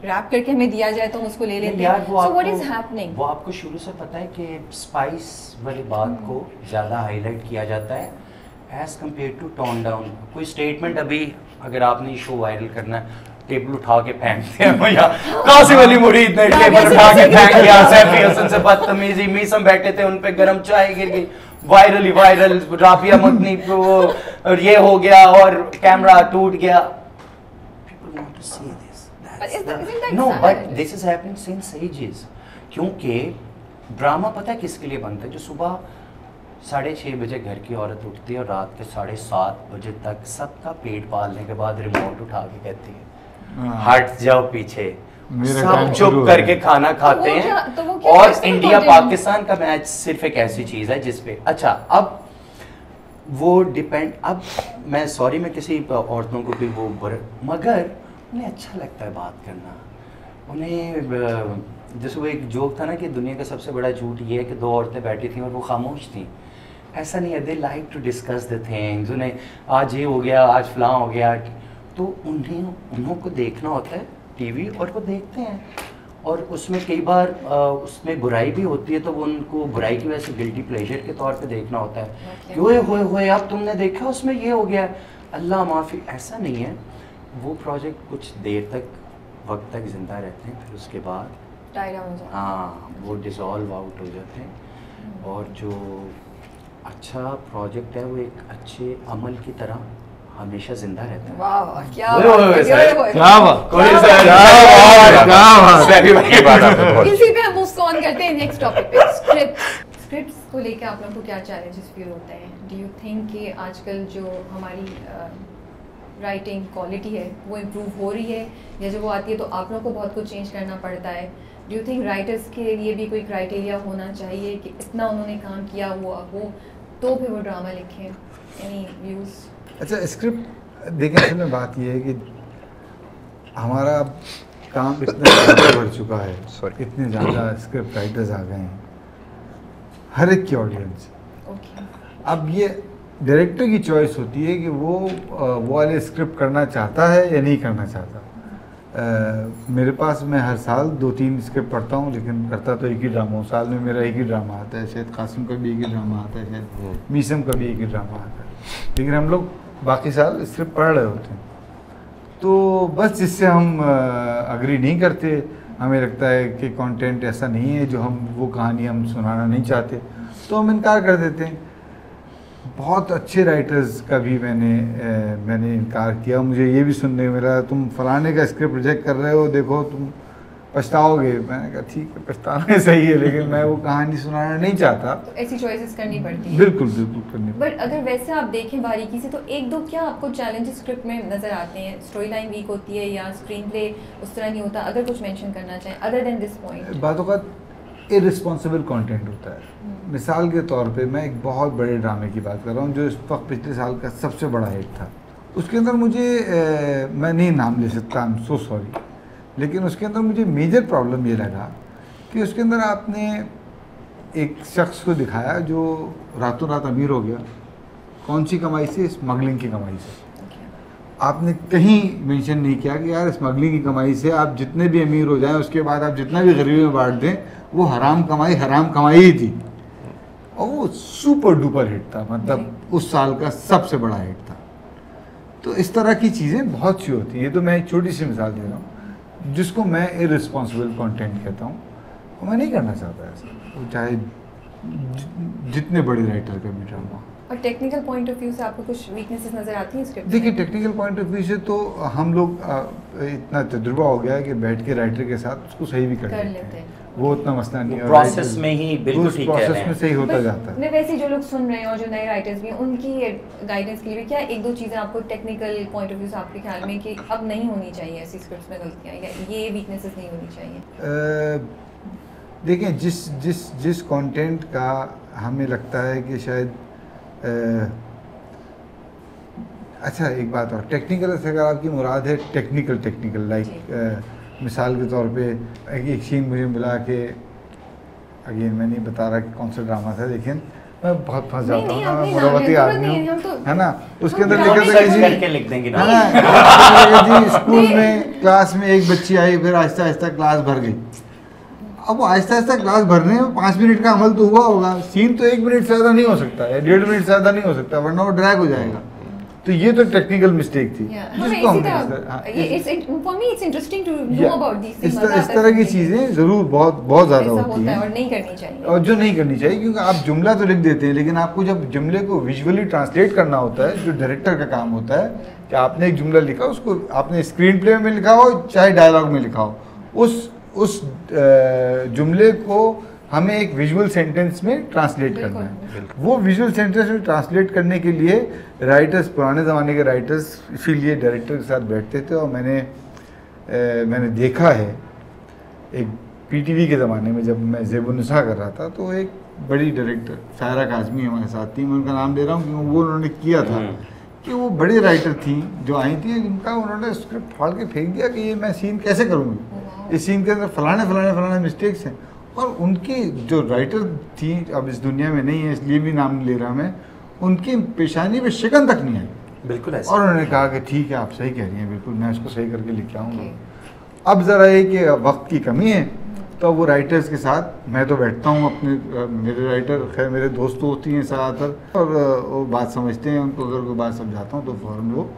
रैप करके हमें दिया जाए तो हम उसको ले लेते हैं। So what is happening? वो आपको शुरू से पता है कि स्पाइस वाली बात को ज़्यादा हाईलाइट किया जाता है as compare to tone down. कोई स्टेटमेंट अभी अगर आपने शो वायरल करना है, टेबल उठा के फेंकते हैं या कासिम अली मुरीद ने टेबल उठा के फेंक दिया, सैफी हसन से बदतमीजी, मीसम बैठे थे उन पे गरम चाय गिर गई, वायरल ही वायरल, राबिया मदनी को और ये हो गया और कैमरा टूट गया। People want to see this. But isn't that No, sad? but this is happening since ages. क्योंकि ड्रामा पता है किसके लिए बनता है? जो सुबह 6:30 बजे घर की औरत उठती है और रात के 7:30 बजे तक सबका पेट पालने के बाद रिमोट उठा के कहती है हट जाओ पीछे, मेरा सब काम चुप शुरू हो करके गया। खाना खाते हैं। तो वो क्या और personal इंडिया content? पाकिस्तान का मैच सिर्फ एक ऐसी चीज है जिसपे अच्छा अब वो डिपेंड, अब मैं सॉरी मैं किसी औरतों को भी वो मगर उन्हें अच्छा लगता है बात करना। उन्हें जैसे वो एक जोक था ना कि दुनिया का सबसे बड़ा झूठ ये है कि 2 औरतें बैठी थी और वो खामोश थी। ऐसा नहीं है, they like to discuss the things. उन्हें आज ये हो गया, आज फलां हो गया, तो उनको देखना होता है टीवी और वो देखते हैं। और उसमें कई बार उसमें बुराई भी होती है तो वो उनको बुराई की वजह से गिल्टी प्लेजर के तौर पे देखना होता है कि ओए होए अब तुमने देखा उसमें ये हो गया, अल्लाह माफ़ी। ऐसा नहीं है, वो प्रोजेक्ट कुछ देर तक वक्त तक ज़िंदा रहते हैं, फिर उसके बाद हाँ वो डिसॉल्व आउट हो जाते हैं। और जो अच्छा प्रोजेक्ट है वो एक अच्छे अमल की तरह हमेशा जिंदा रहता है। वाह क्या ओए, ओए, ओए, सर, क्या बात, कोई क्या सर, क्या बात। सैफी भाई की बात आपने बहुत इसी पे हम मूव ऑन करते हैं नेक्स्ट टॉपिक पे। स्क्रिप्ट्स को लेके आप लोगों को क्या चैलेंजेस फील होते हैं? डू यू थिंक कि आजकल जो हमारी राइटिंग क्वालिटी है वो इम्प्रूव हो रही है, या जब वो आती है तो आप लोगों को बहुत कुछ चेंज करना पड़ता है? डू यू थिंक राइटर्स के लिए भी कोई क्राइटेरिया होना चाहिए कि इतना उन्होंने काम किया हुआ हो तो फिर वो ड्रामा लिखें? Any views? अच्छा, स्क्रिप्ट देखें, असल में बात ये है कि हमारा अब काम इतना ज़्यादा बढ़ चुका है, इतने ज़्यादा स्क्रिप्ट राइटर्स आ गए हैं हर एक की ऑडियंस। ओके, अब ये डायरेक्टर की चॉइस होती है कि वो वाले स्क्रिप्ट करना चाहता है या नहीं करना चाहता। मेरे पास मैं हर साल 2-3 स्क्रिप्ट पढ़ता हूँ, लेकिन करता तो एक ही ड्रामा हूँ। साल में मेरा एक ही ड्रामा आता है, शायद कासिम का भी एक ही ड्रामा आता है, शायद मीसम का भी एक ही ड्रामा आता है, लेकिन हम लोग बाकी साल स्क्रिप्ट पढ़ रहे होते हैं। तो बस जिससे हम अग्री नहीं करते, हमें लगता है कि कंटेंट ऐसा नहीं है जो हम वो कहानी हम सुनाना नहीं चाहते, तो हम इनकार कर देते हैं। बहुत अच्छे राइटर्स का भी मैंने इनकार किया। मुझे ये भी सुनने को मिला, तुम फलाने का स्क्रिप्ट रिजेक्ट कर रहे हो, देखो तुम पछताओगे। मैंने कहा ठीक है, पछताना सही है, लेकिन मैं वो कहानी सुनाना नहीं चाहता। तो ऐसी चॉइसेस करनी पड़ती है। बिल्कुल बिल्कुल करनी पड़ती। बट अगर वैसे आप देखें बारीकी से तो एक दो क्या आपको चैलेंजेस स्क्रिप्ट में नज़र आते हैं? स्टोरी लाइन वीक होती है या स्क्रीन प्ले उस तरह नहीं होता? अगर कुछ मेंशन करना चाहें अदर देन दिस पॉइंट। बातों का इररिस्पॉन्सिबल कंटेंट होता है। मिसाल के तौर पे मैं एक बहुत बड़े ड्रामे की बात कर रहा हूँ जो इस वक्त पिछले साल का सबसे बड़ा हिट था। उसके अंदर मुझे मैं नहीं नाम ले सकता, आई एम सो सॉरी, लेकिन उसके अंदर मुझे मेजर प्रॉब्लम ये लगा कि उसके अंदर आपने एक शख्स को दिखाया जो रातों रात अमीर हो गया। कौन सी कमाई से? स्मगलिंग की कमाई से। आपने कहीं मेंशन नहीं किया कि यार स्मगलिंग की कमाई से आप जितने भी अमीर हो जाएं, उसके बाद आप जितना भी गरीबी में बांट दें, वो हराम कमाई ही थी। और वो सुपर डुपर हिट था, मतलब उस साल का सबसे बड़ा हिट था। तो इस तरह की चीज़ें बहुत सी होती हैं। ये तो मैं एक छोटी सी मिसाल दे रहा हूँ जिसको मैं इररिस्पॉन्सिबल कंटेंट कहता हूँ, और मैं नहीं करना चाहता ऐसा, वो चाहे जितने बड़े राइटर का भी ड्रामा। और टेक्निकल पॉइंट ऑफ व्यू से आपको कुछ वीकनेसेस नज़र आती हैं स्क्रिप्ट? देखिए, टेक्निकल पॉइंट ऑफ व्यू से तो हम लोग इतना तजुर्बा हो गया है कि बैठ के राइटर के साथ उसको सही भी कर लेते हैं। वो उतना मसला नहीं है, प्रोसेस में ही बिल्कुल ठीक है, प्रोसेस में सही होता जाता है। मैं वैसे जो लोग सुन रहे हैं और जो नए राइटर्स भी हैं उनकी गाइडेंस के लिए क्या एक दो चीज़ें आपको टेक्निकल पॉइंट ऑफ व्यू से आपके ख्याल में कि अब नहीं होनी चाहिए ऐसी स्क्रिप्ट्स में गलतियाँ, या ये वीकनेसेस नहीं होनी चाहिए? देखें, जिस कंटेंट का हमें लगता है कि शायद अच्छा, एक बात और, टेक्निकल से अगर आपकी मुराद है टेक्निकल लाइक मिसाल के तौर पे एक सीन मुझे मिला कि अगेन मैं नहीं बता रहा कि कौन सा ड्रामा था, लेकिन मैं बहुत फंस जाता हूँ ना, मुरवती आदमी हूँ, है ना। उसके अंदर लिखा था कि लिख देंगे है ना जी, स्कूल में क्लास में एक बच्ची आई, फिर आहिस्ता आहिस्ता क्लास भर गई। अब वो आहिस्ता आहिस्ता क्लास भरने में 5 मिनट का अमल तो हुआ होगा, सीन तो 1 मिनट से ज़्यादा नहीं हो सकता या 1.5 मिनट से ज़्यादा नहीं हो सकता, वरना वो ड्रैग हो जाएगा। तो ये तो टेक्निकल मिस्टेक थी जिसको हमने इस तरह की चीज़ें ज़रूर बहुत ज़्यादा होती हैं और नहीं करनी चाहिए, और जो नहीं करनी चाहिए, क्योंकि आप जुमला तो लिख देते हैं, लेकिन आपको जब जुमले को विजुअली ट्रांसलेट करना होता है, जो डायरेक्टर का काम होता है कि आपने एक जुमला लिखा, उसको आपने स्क्रीन प्ले में लिखा हो चाहे डायलॉग में लिखा हो, उस जुमले को हमें एक विजुअल सेंटेंस में ट्रांसलेट करना है। वो विजुअल सेंटेंस में ट्रांसलेट करने के लिए राइटर्स, पुराने ज़माने के राइटर्स इसीलिए डायरेक्टर के साथ बैठते थे। और मैंने देखा है एक पीटीवी के ज़माने में, जब मैं ज़ेबुन्निसा कर रहा था, तो एक बड़ी डायरेक्टर सायरा काज़मी हमारे साथ थी, मैं उनका नाम ले रहा हूँ क्योंकि वो उन्होंने किया था कि वो बड़ी राइटर थी जो आई थी, उनका उन्होंने स्क्रिप्ट फाड़ के फेंक दिया कि ये मैं सीन कैसे करूँगी, इस सीन के अंदर फलाने मिस्टेक्स हैं। और उनकी जो राइटर थी, अब इस दुनिया में नहीं है इसलिए भी नाम नहीं ले रहा मैं, उनकी पेशानी पे शिकन तक नहीं आई। बिल्कुल ऐसा। और उन्होंने कहा कि ठीक है आप सही कह रही हैं, बिल्कुल मैं इसको सही करके लिख के आऊँगा। अब ज़रा ये कि वक्त की कमी है, तो वो राइटर्स के साथ मैं तो बैठता हूँ अपने, मेरे राइटर खैर मेरे दोस्त होती हैं ज़्यादातर, और वो बात समझते हैं, उनको अगर कोई बात समझाता हूँ तो फ़ौरन वो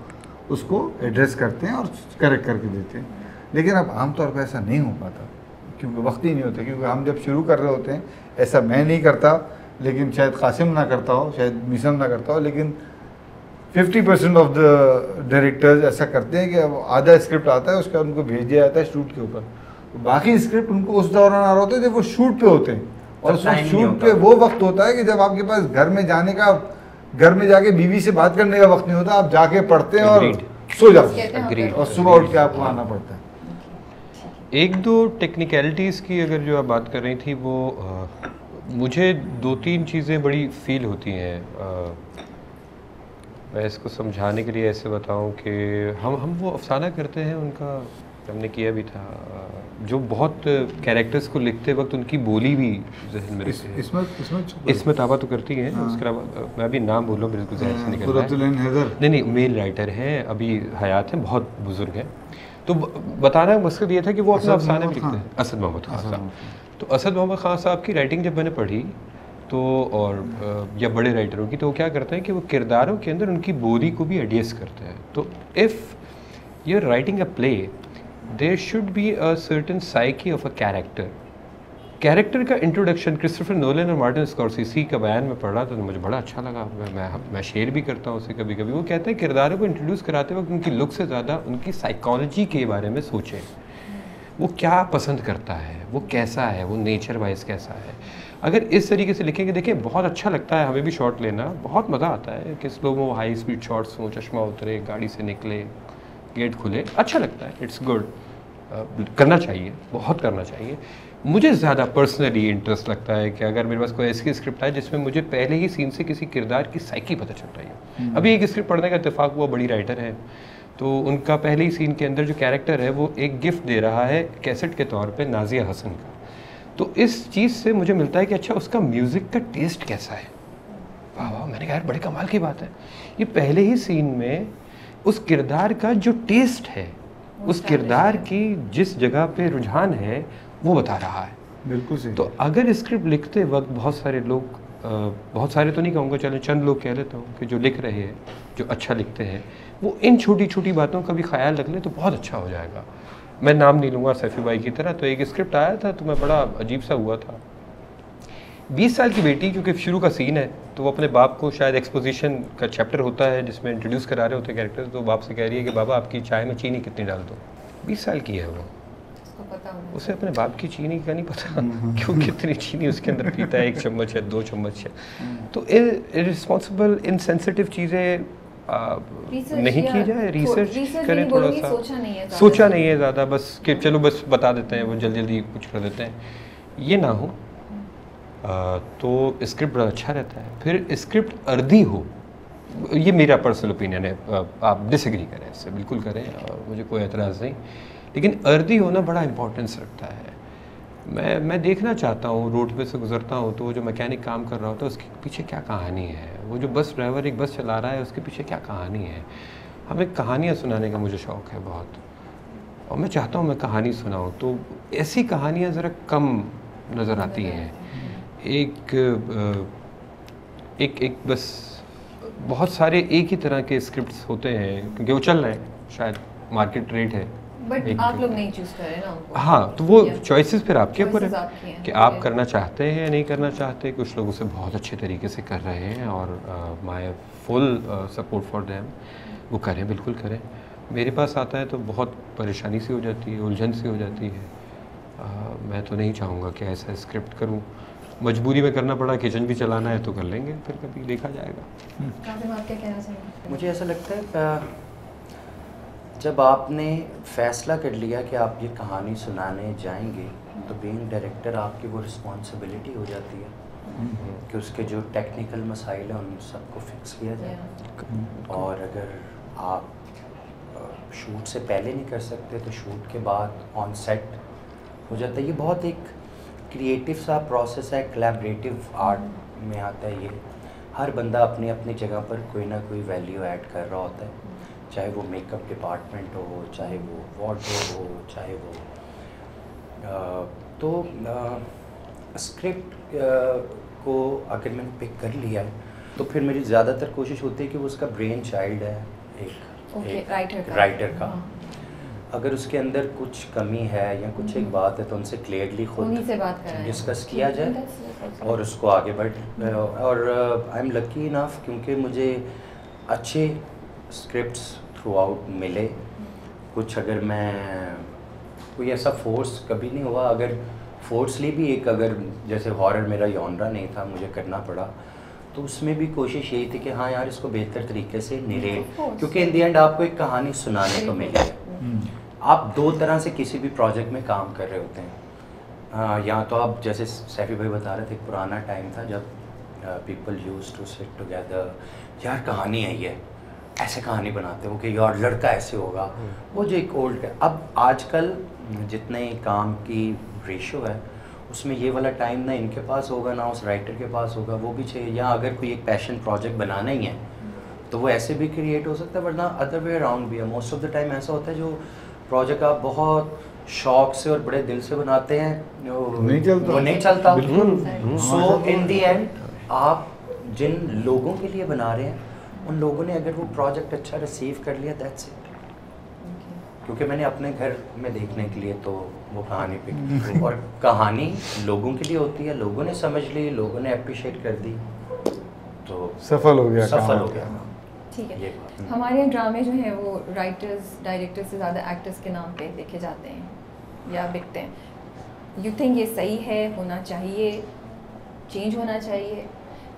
उसको एड्रेस करते हैं और करेक्ट करके देते हैं। लेकिन अब आमतौर पर ऐसा नहीं हो पाता क्योंकि वक्त ही नहीं होता, क्योंकि हम जब शुरू कर रहे होते हैं, ऐसा मैं नहीं करता, लेकिन शायद कासिम ना करता हो, शायद मीसम ना करता हो, लेकिन 50% ऑफ द डायरेक्टर्स ऐसा करते हैं कि अब आधा स्क्रिप्ट आता है, उसका उनको भेज दिया जाता है शूट के ऊपर, बाकी स्क्रिप्ट उनको उस दौरान आ रहा होता है जब वो शूट पे होते हैं। और उस शूट पे वो वक्त होता है कि जब आपके पास घर में जाने का, घर में जाके बीवी से बात करने का वक्त नहीं होता, आप जाके पढ़ते हैं और सो जाते हैं और सुबह उठ के आपको आना पड़ता है। एक दो टेक्निकलिटीज़ की अगर जो आप बात कर रही थी, वो मुझे 2-3 चीज़ें बड़ी फील होती हैं। मैं इसको समझाने के लिए ऐसे बताऊं कि हम वो अफसाना करते हैं, उनका हमने किया भी था, जो बहुत कैरेक्टर्स को लिखते वक्त उनकी बोली भी जहन में रहती है। इसमें ताबा तो करती हैं। उसके अलावा मैं अभी नाम बोल रहा हूँ, बिल्कुल जहन से निकल रहा है। नहीं, मेल राइटर हैं, अभी हयात हैं, बहुत बुजुर्ग हैं। तो बताना मकसद ये था कि वो अपना अफसाने भी लिखते हैं। असद मोहम्मद खान साहब। तो असद मोहम्मद खान साहब की राइटिंग जब मैंने पढ़ी तो, और या बड़े राइटरों की, तो वो क्या करते हैं कि वो किरदारों के अंदर उनकी बोली को भी एडजस्ट करते हैं। तो if you are writing a play, there should be a certain psyche of a character का इंट्रोडक्शन। क्रिस्टोफर नोलन और मार्टिन स्कॉर्सेसी का बयान में पढ़ रहा था तो मुझे बड़ा अच्छा लगा। मैं शेयर भी करता हूँ उसे कभी कभी। वो कहते हैं किरदारों को इंट्रोड्यूस कराते वक्त उनकी लुक से ज़्यादा उनकी साइकोलॉजी के बारे में सोचें। वो क्या पसंद करता है, वो कैसा है, वो नेचर वाइज कैसा है। अगर इस तरीके से लिखेंगे, देखिए बहुत अच्छा लगता है हमें भी शॉट लेना, बहुत मज़ा आता है कि slow mo high speed shots हों, चश्मा उतरे, गाड़ी से निकले, गेट खुले, अच्छा लगता है, इट्स गुड, करना चाहिए, बहुत करना चाहिए। मुझे ज़्यादा पर्सनली इंटरेस्ट लगता है कि अगर मेरे पास कोई ऐसी स्क्रिप्ट है जिसमें मुझे पहले ही सीन से किसी किरदार की साइकी पता चल रही है। अभी एक स्क्रिप्ट पढ़ने का इत्तेफाक हुआ, बड़ी राइटर है, तो उनका पहले ही सीन के अंदर जो कैरेक्टर है वो एक गिफ्ट दे रहा है कैसेट के तौर पे नाजिया हसन का। तो इस चीज़ से मुझे मिलता है कि अच्छा उसका म्यूज़िक का टेस्ट कैसा है। वाह वाह, मैंने कहा यार बड़े कमाल की बात है, ये पहले ही सीन में उस किरदार का जो टेस्ट है, उस किरदार की जिस जगह पे रुझान है वो बता रहा है। बिल्कुल सही। तो अगर स्क्रिप्ट लिखते वक्त बहुत सारे लोग, बहुत सारे तो नहीं कहूँगा, चलो चंद लोग कह लेता हूँ कि जो लिख रहे हैं, जो अच्छा लिखते हैं, वो इन छोटी छोटी बातों का भी ख्याल रख ले तो बहुत अच्छा हो जाएगा। मैं नाम नहीं लूँगा सैफी भाई की तरह, तो एक स्क्रिप्ट आया था तो मैं बड़ा अजीब सा हुआ था। 20 साल की बेटी, क्योंकि शुरू का सीन है, तो वो अपने बाप को, शायद एक्सपोजिशन का चैप्टर होता है जिसमें इंट्रोड्यूस करा रहे होते हैं कैरेक्टर्स, तो बाप से कह रही है कि बाबा आपकी चाय में चीनी कितनी डाल दो। 20 साल की है वो, उसे अपने बाप की चीनी का नहीं पता क्यों कितनी चीनी उसके अंदर पीता है, 1 चम्मच है, 2 चम्मच है। तो इररिस्पॉन्सिबल, इनसेंसिटिव चीज़ें नहीं की जाए, रिसर्च करें थोड़ा सा। सोचा नहीं है ज़्यादा, बस कि चलो बस बता देते हैं, वो जल्दी जल्दी कुछ कर देते हैं, ये ना हो तो स्क्रिप्ट बड़ा अच्छा रहता है। फिर स्क्रिप्ट अर्धी हो, ये मेरा पर्सनल ओपिनियन है, आप डिसएग्री करें इससे, बिल्कुल करें, मुझे कोई एतराज़ नहीं, लेकिन अर्धी होना बड़ा इंपॉर्टेंस रखता है। मैं देखना चाहता हूँ, रोड पे से गुजरता हूँ तो वो जो मैकेनिक काम कर रहा होता है उसके पीछे क्या कहानी है, वो जो बस ड्राइवर एक बस चला रहा है उसके पीछे क्या कहानी है। हमें कहानियाँ सुनाने का मुझे शौक़ है बहुत, और मैं चाहता हूँ मैं कहानी सुनाऊँ। तो ऐसी कहानियाँ ज़रा कम नज़र आती हैं। एक बस बहुत सारे एक ही तरह के स्क्रिप्ट्स होते हैं क्योंकि वो चल रहे हैं, शायद मार्केट रेट है, बट आप लोग नहीं चूज कर रहे ना उनको। हाँ, तो वो चॉइसेस फिर आपके ऊपर है कि आप करना चाहते हैं या नहीं करना चाहते। कुछ लोग उसे बहुत अच्छे तरीके से कर रहे हैं और my full support for them, वो करें, बिल्कुल करें। मेरे पास आता है तो बहुत परेशानी सी हो जाती है, उलझन सी हो जाती है। मैं तो नहीं चाहूँगा कि ऐसा स्क्रिप्ट करूँ। मजबूरी में करना पड़ा, किचन भी चलाना है तो कर लेंगे, फिर कभी देखा जाएगा। कासिम, आप क्या कहना चाहेंगे? मुझे ऐसा लगता है जब आपने फैसला कर लिया कि आप ये कहानी सुनाने जाएंगे तो बीइंग डायरेक्टर आपकी वो रिस्पॉन्सिबिलिटी हो जाती है कि उसके जो टेक्निकल मसाइल हैं उन सबको फिक्स किया जाए। और अगर आप शूट से पहले नहीं कर सकते तो शूट के बाद ऑन सेट हो जाता है। ये बहुत एक क्रिएटिव सा प्रोसेस है, कोलैबोरेटिव आर्ट में आता है ये। हर बंदा अपनी अपनी जगह पर कोई ना कोई वैल्यू ऐड कर रहा होता है, चाहे वो मेकअप डिपार्टमेंट हो, चाहे वो वार्डरोब हो, चाहे वो स्क्रिप्ट को अगर मैंने पिक कर लिया है तो फिर मेरी ज़्यादातर कोशिश होती है कि वो उसका ब्रेन चाइल्ड है एक राइटर का। अगर उसके अंदर कुछ कमी है या कुछ एक बात है तो उनसे क्लियरली खुद डिस्कस किया जाए और उसको आगे बढ़। और आई एम लकी इनफ क्योंकि मुझे अच्छे स्क्रिप्ट्स थ्रू आउट मिले। कुछ अगर मैं कोई ऐसा फोर्स कभी नहीं हुआ, अगर फोर्सली भी एक अगर जैसे हॉरर मेरा जॉनरा नहीं था, मुझे करना पड़ा तो उसमें भी कोशिश यही थी कि हाँ यार इसको बेहतर तरीके से निरेट, क्योंकि इन दी एंड आपको एक कहानी सुनाने को मिली है। आप दो तरह से किसी भी प्रोजेक्ट में काम कर रहे होते हैं। या तो आप जैसे सैफी भाई बता रहे थे, एक पुराना टाइम था जब people used to sit together, यार कहानी है ये, ऐसे कहानी बनाते हो कि यार लड़का ऐसे होगा, वो जो एक ओल्ड है। अब आजकल जितने काम की रेशो है उसमें ये वाला टाइम ना इनके पास होगा ना उस राइटर के पास होगा, वो भी चाहिए। या अगर कोई एक पैशन प्रोजेक्ट बनाना ही है तो वो ऐसे भी क्रिएट हो सकता है, वरना अदर वे अराउंड भी है। मोस्ट ऑफ द टाइम ऐसा होता है जो प्रोजेक्ट आप बहुत शौक से और बड़े दिल से बनाते हैं वो नहीं चलता। सो इन दी एंड आप जिन लोगों के लिए बना रहे हैं उन लोगों ने अगर वो प्रोजेक्ट अच्छा रिसीव कर लिया, दैट्स इट। क्योंकि मैंने अपने घर में देखने के लिए तो वो कहानी पिक और कहानी लोगों के लिए होती है, लोगों ने समझ ली, लोगों ने अप्रिशिएट कर दी तो सफल हो गया। ठीक है। हमारे यहाँ ड्रामे जो हैं वो राइटर्स डायरेक्टर्स से ज़्यादा एक्टर्स के नाम पे देखे जाते हैं या बिकते हैं। यू थिंक ये सही है, होना चाहिए, चेंज होना चाहिए?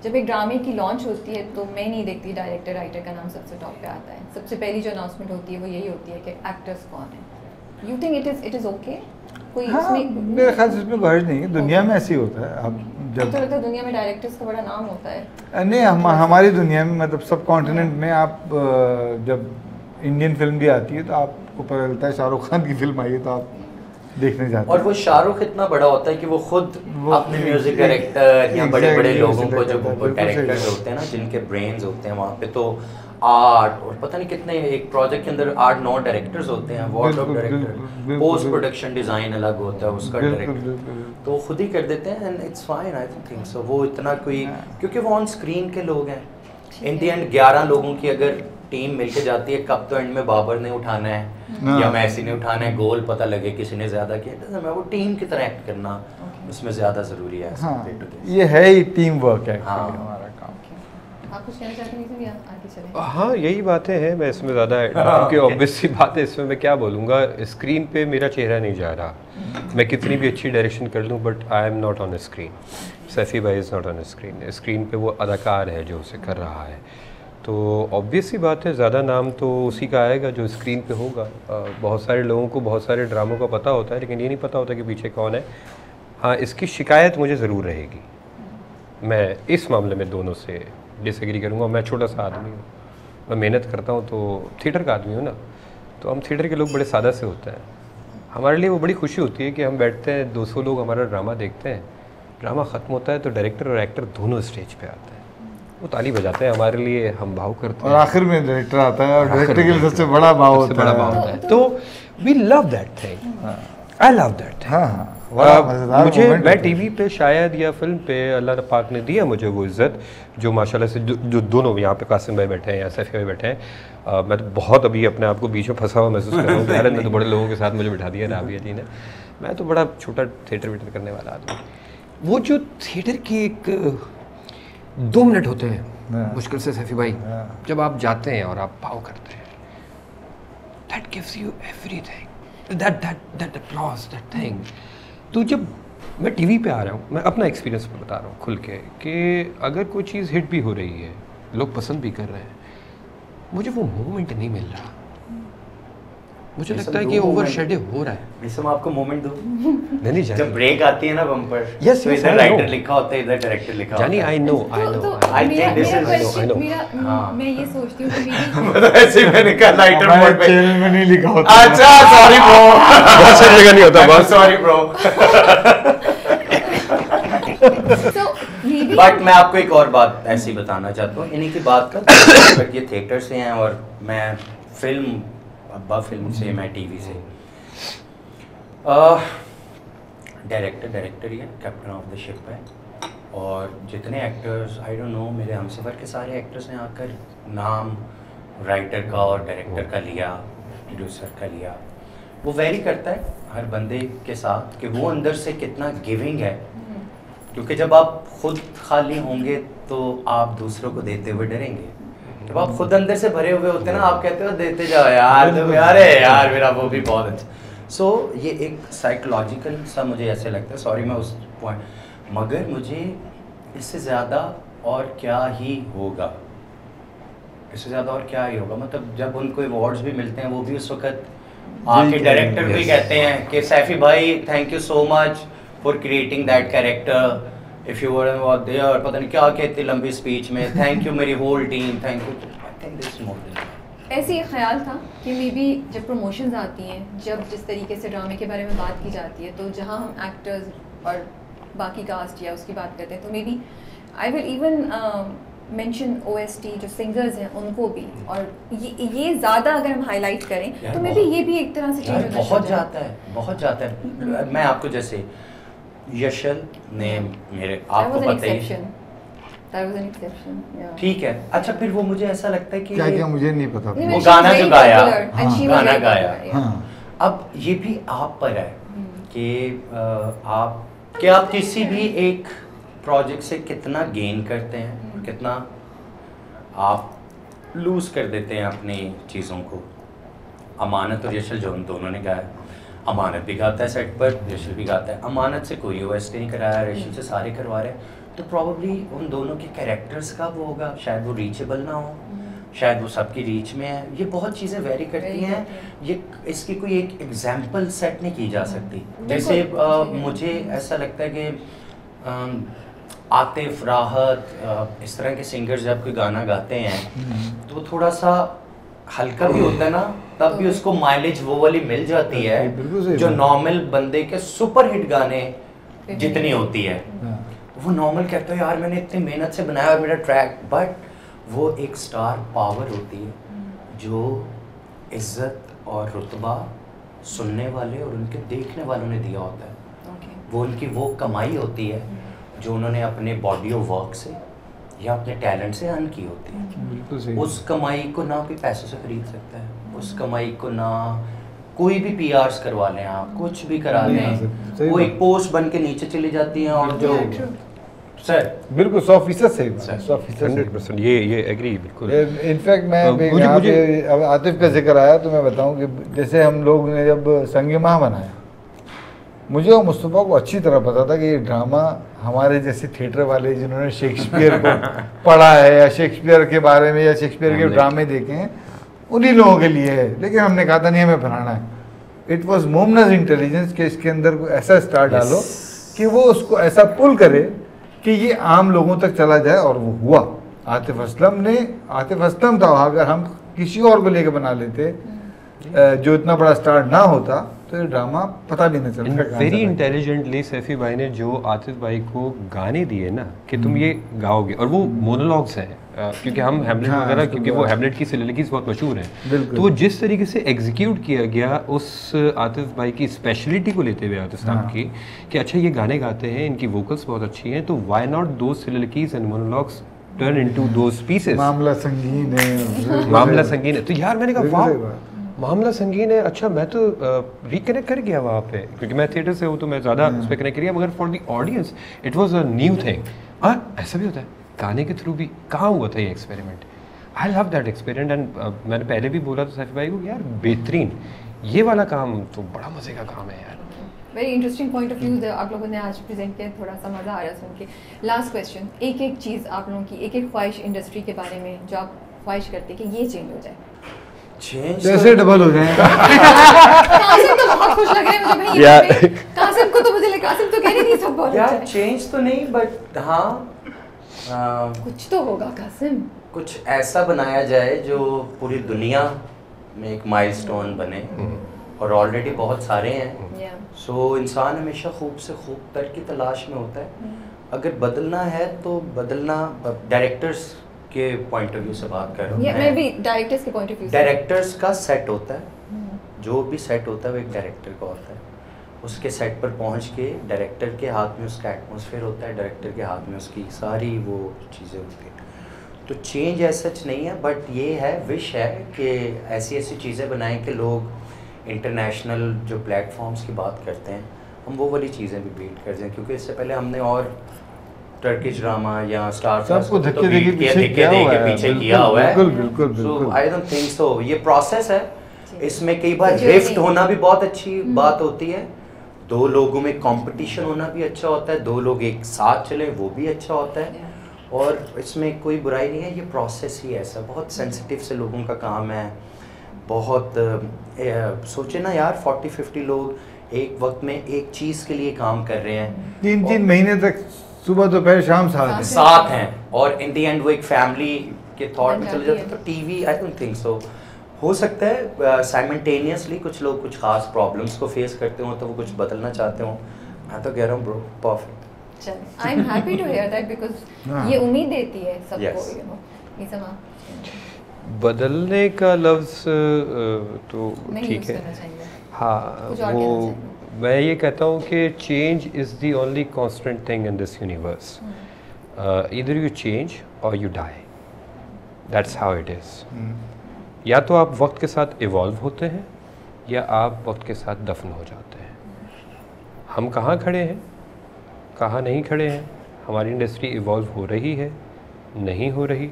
जब एक ड्रामे की लॉन्च होती है तो मैं नहीं देखती डायरेक्टर राइटर का नाम सबसे टॉप पे आता है। सबसे पहली जो अनाउंसमेंट होती है वो यही होती है कि एक्टर्स कौन है। You think it is okay? कोई मेरे ख्याल से इसमें गर्ज नहीं है, दुनिया में ऐसे ही होता है। अब जब तो लगता है दुनिया में डायरेक्टर्स का बड़ा नाम होता है। नहीं, हमारी दुनिया में मतलब सब कॉन्टिनेंट में आप जब इंडियन फिल्म भी आती है तो आपको पता चलता है शाहरुख खान की फिल्म आई है तो आप देखने जाते हैं। और वो शाहरुख इतना बड़ा होता है कि वो खुद अपने म्यूजिक डायरेक्टर या बड़े बड़े लोगों को जो डायरेक्टर्स होते हैं ना जिनके ब्रेन्स होते हैं वहाँ पे तो आर्ट और पता नहीं कितने एक प्रोजेक्ट के अंदर 8-9 डायरेक्टर्स होते हैं, wardrobe director, post production design अलग होता है उसका डायरेक्टर, तो खुद ही कर देते हैं and it's fine. I think so वो इतना कोई, क्योंकि वो ऑन स्क्रीन के लोग हैं। इन दी एंड 11 लोगों की अगर टीम मिलके जाती है, कब तो एंड में बाबर ने उठाना है या मैसी ने उठाना है, गोल पता लगे किसी ने ज़्यादा किया, वो टीम की तरह एक्ट करना उसमें ज़्यादा ज़रूरी है। ये है ही टीम वर्क है हमारा काम। आप कुछ कहना चाहते हैं? आगे चलें। हाँ, यही बातें हैं, मैं इसमें ज़्यादा क्योंकि ऑब्वियस सी बात है, इसमें मैं क्या बोलूँगा, स्क्रीन पे मेरा चेहरा नहीं जा रहा। मैं कितनी भी अच्छी डायरेक्शन कर लूँ but I am not on screen. Saifi भाई is not on screen. Screen पे वो अदाकार है जो उसे कर रहा है, तो ऑब्वियस सी बात है ज़्यादा नाम तो उसी का आएगा जो स्क्रीन पे होगा। बहुत सारे लोगों को बहुत सारे ड्रामों का पता होता है लेकिन ये नहीं पता होता कि पीछे कौन है। हाँ, इसकी शिकायत मुझे ज़रूर रहेगी। मैं इस मामले में दोनों से डिसएग्री करूँगा। मैं छोटा सा आदमी हूँ, मैं मेहनत करता हूँ, तो थिएटर का आदमी हूँ ना, तो हम थिएटर के लोग बड़े सादा से होते हैं। हमारे लिए वो बड़ी खुशी होती है कि हम बैठते हैं, 200 लोग हमारा ड्रामा देखते हैं, ड्रामा ख़त्म होता है तो डायरेक्टर और एक्टर दोनों स्टेज पे आते हैं, वो ताली बजाते हैं हमारे लिए, हम भाव करते हैं और आखिर में डायरेक्टर आता है और डायरेक्टर के लिए सबसे बड़ा भाव होता है। तो we love that thing, I love that thing. हाँ, मुझे मैं टीवी पे शायद या फिल्म पे अल्लाह पाक ने दिया मुझे वो इज़्ज़त जो माशाल्लाह से जो दोनों यहाँ पे कासिम भाई बैठे हैं या सैफी भाई बैठे हैं। मैं तो बहुत अभी अपने आप को बीच में फंसा हुआ महसूस कर रहा हूँ। भारत में तो बड़े लोगों के साथ मुझे बिठा दिया राबिया जी ने, मैं तो बड़ा छोटा थिएटर वीटर करने वाला आदमी। वो जो थिएटर की एक 2 मिनट होते हैं मुश्किल से सैफी भाई, जब आप जाते हैं और आप भाव करते हैं, that gives you everything, that applause, that thing, तो जब मैं टीवी पे आ रहा हूँ, मैं अपना एक्सपीरियंस बता रहा हूँ खुल के, कि अगर कोई चीज़ हिट भी हो रही है, लोग पसंद भी कर रहे हैं, मुझे वो मोमेंट नहीं मिल रहा। मुझे लगता है कि ओवर शेडो हो रहा है। मैं आपको मोमेंट दूं? नहीं जब ब्रेक आती है ना बम्पर, Yes, तो yes, इधर I राइटर know. लिखा होता है, इधर डायरेक्टर लिखा होता जानी, है। I know I think this is- I know. मैं ये सोचती हूँ कि मतलब ऐसे ही मैंने कहा राइटर हमारे मोड पे। चैनल में नहीं लिखा होता। अच्छा, सॉरी ब्रो। बहुत सारी जगह नहीं होता बस। Sorry bro. so maybe but मैं आपको एक और बात ऐसी बताना चाहता हूँ, इन्हीं की बात का, ये थिएटर से हैं और मैं फिल्म, अब्बा फिल्म से, मैं टीवी से। डायरेक्टर ही है, कैप्टन ऑफ द शिप है, और जितने एक्टर्स, आई डोंट नो, मेरे हमसफर के सारे एक्टर्स ने आकर नाम राइटर का और डायरेक्टर का लिया, प्रोड्यूसर का लिया। वो वेरी करता है हर बंदे के साथ कि वो अंदर से कितना गिविंग है, क्योंकि जब आप खुद खाली होंगे तो आप दूसरों को देते हुए डरेंगे। जब आप खुद अंदर से भरे हुए होते हैं ना, आप कहते हो देते जाओ यार, तो यार मेरा वो भी बहुत अच्छा। सो ये एक साइकोलॉजिकल सा मुझे ऐसे लगता है, सॉरी मैं उस पॉइंट, मगर मुझे इससे ज़्यादा और क्या ही होगा, इससे ज़्यादा और क्या ही होगा। मतलब जब उनको अवार्ड्स भी मिलते हैं, वो भी उस वक्त आके डायरेक्टर भी कहते हैं कि सैफी भाई thank you so much for creating that character, if you were there, पता नहीं क्या कहते लंबी स्पीच में, थैंक यू मेरी whole team, thank you. I think this more ऐसे एक ख्याल था कि मे बी जब प्रमोशंस आती हैं, जब जिस तरीके से ड्रामे के बारे में बात की जाती है, तो जहाँ हम एक्टर्स और बाकी कास्ट या उसकी बात करते हैं, तो maybe I will even mention OST जो सिंगर्स हैं उनको भी, और ये ज़्यादा अगर हम हाईलाइट करें तो मे बी ये भी एक तरह से चेंज होता बहुत जाता है, बहुत जाता है। मैं आपको जैसे यशल ने मेरे, आपको पता ही, ठीक है। अच्छा, फिर वो मुझे ऐसा लगता है कि क्या क्या मुझे नहीं पता। वो गाना जो गाया, गाना गाया, हाँ। अब ये भी आप पर है कि आप किसी भी एक प्रोजेक्ट से कितना गेन करते हैं, कितना आप लूज कर देते हैं अपनी चीज़ों को। अमानत और यशल जो उन दोनों ने गाया, अमानत भी गाता है सेट पर, यशल भी गाता है। अमानत से कोई OST नहीं कराया, यशल से सारे करवा रहे हैं, तो प्रॉब्ली उन दोनों के कैरेक्टर्स का वो होगा, शायद वो रीचेबल ना हो, शायद वो सबकी रीच में है। ये बहुत चीज़ें वेरी करती हैं, ये इसकी कोई एक एग्जाम्पल सेट नहीं की जा सकती। जैसे मुझे ऐसा लगता है कि आतिफ, राहत, इस तरह के सिंगर्स जब कोई गाना गाते हैं तो थोड़ा सा हल्का भी होता है ना, तब भी उसको माइलेज वो वाली मिल जाती है जो नॉर्मल बंदे के सुपर हिट गाने जितनी होती है। वो नॉर्मल कहते हो यार मैंने इतनी मेहनत से बनाया और मेरा ट्रैक, बट वो एक स्टार पावर होती है जो इज्जत और रुतबा सुनने वाले और उनके देखने वालों ने दिया होता है। वो उनकी वो कमाई होती है जो उन्होंने अपने बॉडी ऑफ वर्क से या अपने टैलेंट से अर्न की होती है। बिल्कुल सही। उस कमाई को ना कोई पैसों से खरीद सकता है, उस कमाई को ना कोई भी PRs करवा लें, आप कुछ भी करा लें, वो एक पोस्ट बन के नीचे चली जाती हैं। और जो सर बिल्कुल 100% सही, 100% 100% ये एग्री बिल्कुल। इनफैक्ट मैं मुझे- यहाँ पे अब आतिफ का जिक्र आया तो मैं बताऊँ कि जैसे हम लोग ने जब संग माह बनाया, मुझे और मुस्तफ़ा को अच्छी तरह पता था कि ये ड्रामा हमारे जैसे थिएटर वाले जिन्होंने शेक्सपियर को पढ़ा है या शेक्सपियर के बारे में या शेक्सपियर के ड्रामे देखे हैं उन्हीं लोगों के लिए है, लेकिन हमने कहा था नहीं हमें बनाना है। इट वॉज मोमनस इंटेलिजेंस के इसके अंदर कोई ऐसा स्टार डालो कि वो उसको ऐसा पुल करे कि ये आम लोगों तक चला जाए, और वो हुआ। आतिफ असलम था, अगर हम किसी और को लेके बना लेते जो इतना बड़ा स्टार ना होता तो ये ड्रामा पता भी नहीं चलता। वेरी इंटेलिजेंटली सैफी भाई ने जो आतिफ भाई को गाने दिए ना कि तुम ये गाओगे, और वो मोनोलॉग्स हैं क्योंकि हम हैमलेट वगैरह, क्योंकि वो हैमलेट की सिलिलिकीज बहुत मशहूर हैं, तो वो जिस तरीके से एग्जीक्यूट किया गया उस आतिफ भाई की स्पेशलिटी को लेते हुए आतिफ साहब की, कि अच्छा ये गाने गाते हैं, इनकी वोकल्स बहुत अच्छी हैं, तो व्हाई नॉट दो soliloquies and monologues turn into those pieces. मामला संगीन है, मामला संगीन है। तो यार मैंने कहा वाह मामला संगीन है, अच्छा मैं तो रिकनेक्ट कर गया वहाँ पे, क्योंकि मैं थिएटर से हूँ तो मैं ज़्यादा उस पर कनेक्ट कर गया, मगर for the audience it was a new thing. हाँ ऐसा भी होता है, गाने के थ्रू भी कहाँ हुआ था ये experiment. I love that experiment. And मैंने पहले भी बोला था सैफी भाई को यार बेहतरीन, ये वाला काम तो बड़ा मज़े का काम है यार। Very interesting point of view आप लोगों ने आज प्रेजेंट किया, थोड़ा सा मज़ा आ रहा है सुन के। लास्ट क्वेश्चन, एक एक चीज़ आप लोगों की, एक एक ख्वाहिश इंडस्ट्री के बारे में जो आप ख्वाहिश करते कि ये चेंज हो जाए। चेंज जैसे डबल हो जाए। कासिम तो बहुत खुश लग रहे हैं मुझे भाई, ये कासिम को तो मुझे लगा, कासिम तो कह रहे नहीं सब बहुत यार अच्छा है। चेंज तो नहीं, बट हाँ कुछ तो होगा कासिम। कुछ ऐसा बनाया जाए जो पूरी दुनिया में एक माइलस्टोन बने, और ऑलरेडी बहुत सारे हैं। सो इंसान हमेशा खूब से खूब तर की तलाश में होता है। अगर बदलना है तो बदलना, डायरेक्टर्स के पॉइंट ऑफ व्यू से बात कर रहा हूँ मैं भी डायरेक्टर्स के पॉइंट ऑफ व्यू से। डायरेक्टर्स का सेट होता है, जो भी सेट होता है वो एक डायरेक्टर का होता है। उसके सेट पर पहुंच के डायरेक्टर के हाथ में उसका एटमॉस्फेयर होता है, डायरेक्टर के हाथ में उसकी सारी वो चीज़ें होती हैं। तो चेंज ऐसा सच नहीं है, बट ये है, विश है कि ऐसी ऐसी चीज़ें बनाएं कि लोग इंटरनेशनल जो प्लेटफॉर्म्स की बात करते हैं, हम वो वाली चीज़ें भी बीट कर दें। क्योंकि इससे पहले हमने और टर्किश ड्रामा या स्टार सबको तो धक्के देके पीछे किया हुआ है। बिल्कुल। सो आई डोंट थिंक सो। ये प्रोसेस है, इसमें कई बार रिफ्ट होना भी बहुत अच्छी बात होती है, दो लोगों में कंपटीशन होना भी अच्छा होता है, दो लोग एक साथ चले वो भी अच्छा होता है, और इसमें कोई बुराई नहीं है। ये प्रोसेस ही ऐसा, बहुत सेंसिटिव से लोगों का काम है। बहुत सोचे ना यार, 40-50 लोग एक वक्त में एक चीज़ के लिए काम कर रहे हैं, 3-3 महीने तक सुबह दोपहर शाम साथ हैं, और इन दी एंड वो एक फैमिली के थॉट में चले जाते हैं। तो TV I don't think so. हो सकता है साइमल्टेनियसली कुछ लोग कुछ खास प्रॉब्लम्स को फेस करते हो तो वो कुछ बदलना चाहते हो। मैं तो कह रहा हूँ bro, perfect. I am happy to hear that, because ये उम्मीद देती है सबको, यू नो। ये समा बदलने का लफ्ज़ तो ठीक है, हाँ, वो मैं ये कहता हूँ कि change is the only constant thing in this universe. Either you change or you die, that's how it is. या तो आप वक्त के साथ इवॉल्व होते हैं या आप वक्त के साथ दफन हो जाते हैं। हम कहाँ खड़े हैं, कहाँ नहीं खड़े हैं, हमारी इंडस्ट्री इवॉल्व हो रही है, नहीं हो रही,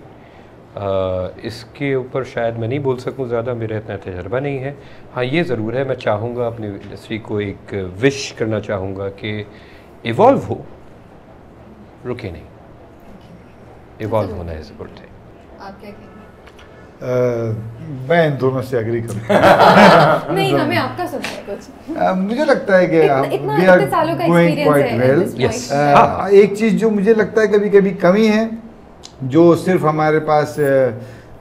इसके ऊपर शायद मैं नहीं बोल सकूं ज़्यादा, मेरा इतना तजर्बा नहीं है। हाँ, ये ज़रूर है, मैं चाहूँगा अपनी इंडस्ट्री को एक विश करना चाहूँगा कि इवॉल्व हो, रुके नहीं, इवॉल्व होना इज़ गुड थिंग। आप क्या कहेंगे? मैं इन दोनों से एग्री करूँ। नहीं, हमें आपका सुनना है कुछ। मुझे लगता है कि इतने सालों का एक्सपीरियंस है। Yes. एक चीज़ जो मुझे लगता है कभी कभी कमी है, जो सिर्फ हमारे पास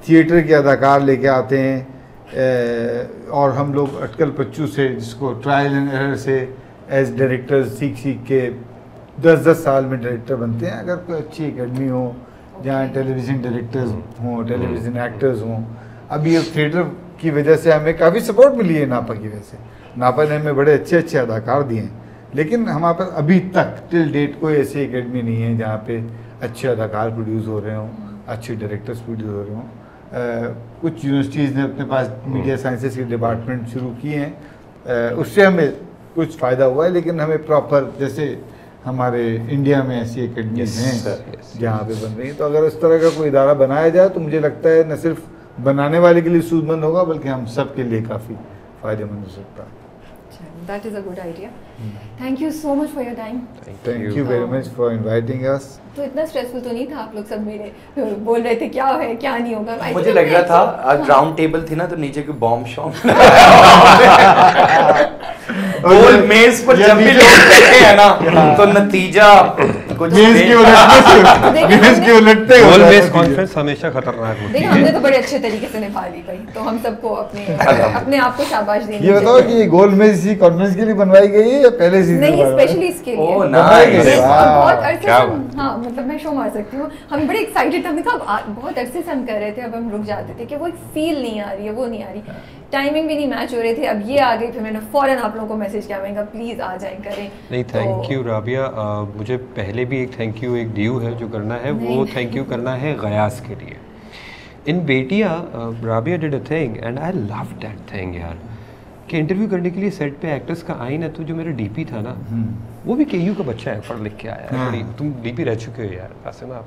थिएटर के अदाकार लेके आते हैं और हम लोग अटकल पच्चू से, जिसको ट्रायल एंड एरर से एज डायरेक्टर सीख के 10-10 साल में डायरेक्टर बनते हैं। अगर कोई अच्छी एकेडमी हो जहाँ टेलीविज़न डायरेक्टर्स हों, टेलीविज़न एक्टर्स हों। अभी अब थिएटर की वजह से हमें काफ़ी सपोर्ट मिली है नापा की वजह से। नापा ने हमें बड़े अच्छे अच्छे अदाकार दिए हैं, लेकिन हमारे पास अभी तक टिल डेट कोई ऐसी एकेडमी नहीं है जहाँ पे अच्छे अदाकार प्रोड्यूस हो रहे हों, अच्छे डायरेक्टर्स प्रोड्यूस हो रहे हों। कुछ यूनिवर्सिटीज़ ने अपने पास मीडिया साइंसेस के डिपार्टमेंट शुरू किए हैं, उससे हमें कुछ फ़ायदा हुआ है, लेकिन हमें प्रॉपर, जैसे हमारे इंडिया में ऐसी एकेडमीज हैं जहाँ पे बन रही हैं, तो अगर इस तरह का कोई इदारा बनाया जाए तो मुझे लगता है न सिर्फ बनाने वाले के लिए सूदमंद होगा, बल्कि हम सब के लिए काफ़ी फ़ायदेमंद हो सकता है। That is a good idea. Thank you so much for your time. Thank you very much for inviting us. तो इतना स्ट्रेसफुल तो नहीं था, आप लोग सब मेरे बोल रहे थे क्या है क्या नहीं होगा। मुझे लग रहा था ग्राउंड टेबल थी ना, तो नीचे की बॉम्ब शॉम गोल मेज पर जब भी लोग बैठे हैं ना, तो नतीजा कुछ मेज के उलटते गोल मेज कॉन्फ्रेंस हमेशा खतरनाक होती देखिए, है। हमने तो बड़े अच्छे तरीके से निभा ली भाई, तो हम सबको अपने आप को शाबाश देनी ये बताओ कि ये गोल मेज इसी कॉन्फ्रेंस के लिए बनवाई गई है या पहले से नहीं, स्पेशली इसके लिए। ओह नाइस, बहुत अरसे से हाँ, मतलब मैं शो मार सकती हूँ, हम बड़े एक्साइटेड थे। हमने कहा बहुत अरसे से हम कर रहे थे, अब हम रुक जाते थे कि वो एक फील नहीं आ रही है, वो नहीं आ रही, टाइमिंग भी नहीं मैच हो रहे थे। अब ये आ गई, फिर मैंने फौरन आप लोगों को मैसेज किया, मैंने कहा प्लीज़ आ जाएं करें। नहीं, थैंक यू राबिया। मुझे पहले भी एक थैंक यू, एक ड्यू है जो करना है, वो थैंक यू करना है गयास के लिए। इन बेटिया Rabia did a thing and I love that thing यार, कि इंटरव्यू करने के लिए सेट पे एक्टर्स का आइन है, तो जो मेरा डीपी था ना, वो भी केयू का बच्चा है, पढ़ लिख के आया है। तुम डीपी रह चुके हो यार कासिम आप,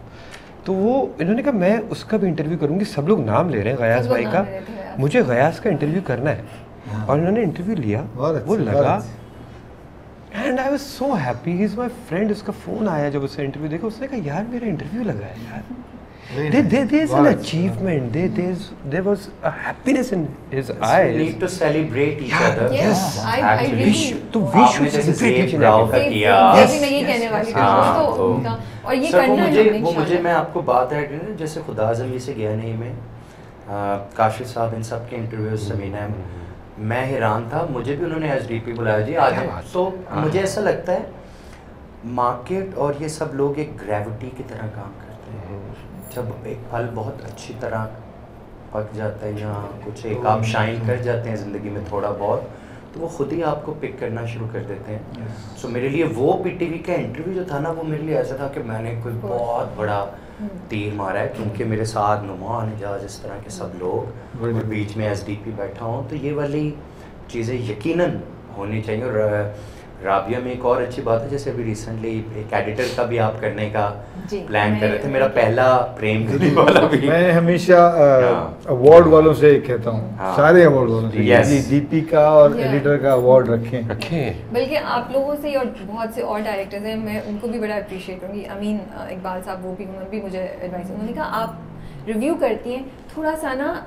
तो वो इन्होंने कहा मैं उसका भी इंटरव्यू करूँगी। सब लोग नाम ले रहे हैं गयास भाई का, मुझे गयास का इंटरव्यू करना है। और इन्होंने इंटरव्यू लिया, वो लगा and I was so happy, he is my friend. उसका फोन आया जब उसने इंटरव्यू देखा, उसने कहा यार मेरा इंटरव्यू लगा है यार। There's an achievement. There was a happiness in his eyes. We need to celebrate each other. Yes, I Actually, really. तो we should celebrate each other. किया। Yes, मैं ये कहने वाली थी। हाँ, तो उनका और ये सर, करना है हमने वो मुझे इंशाल्लाह। मैं आपको बात ऐड करूँ, जैसे खुदा आज़म से गया नहीं मैं, काशिफ साहब इन सब के इंटरव्यू समीना में, मैं हैरान था। मुझे भी उन्होंने एसडीपी बुलाया जी आज। तो मुझे ऐसा लगता है मार्केट और ये सब लोग एक ग्रेविटी की तरह काम करते हैं। जब एक फल बहुत अच्छी तरह पक जाता है या कुछ एक आप शाइन कर जाते हैं ज़िंदगी में थोड़ा बहुत, तो वो खुद ही आपको पिक करना शुरू कर देते हैं। सो मेरे लिए वो पीटीवी का इंटरव्यू जो था ना, वो मेरे लिए ऐसा था कि मैंने कोई बहुत बड़ा तीर मारा है, क्योंकि मेरे साथ नुमान एजाज इस तरह के सब लोग और बीच में एसडीपी बैठा हूँ, तो ये वाली चीज़ें यकीनन होनी चाहिए। और राबिया में एक और अच्छी बात है, जैसे अभी रिसेंटली एक एडिटर का भी आप करने का प्लान कर रहे थे। मेरा पहला प्रेम कली वाला भी मैं हमेशा अवार्ड वालों से कहता हूँ, सारे अवार्ड वालों से डीपी का और एडिटर का अवार्ड रखें। बल्कि आप लोगों से और बहुत से और डायरेक्टर्स हैं, मैं उनको भी बड़ा अप्रिशिएट करूँगी। अमीन इकबाल साहब, वो भी उन्होंने भी मुझे एडवाइस, उन्होंने कहा आप रिव्यू करती हैं थोड़ा सा ना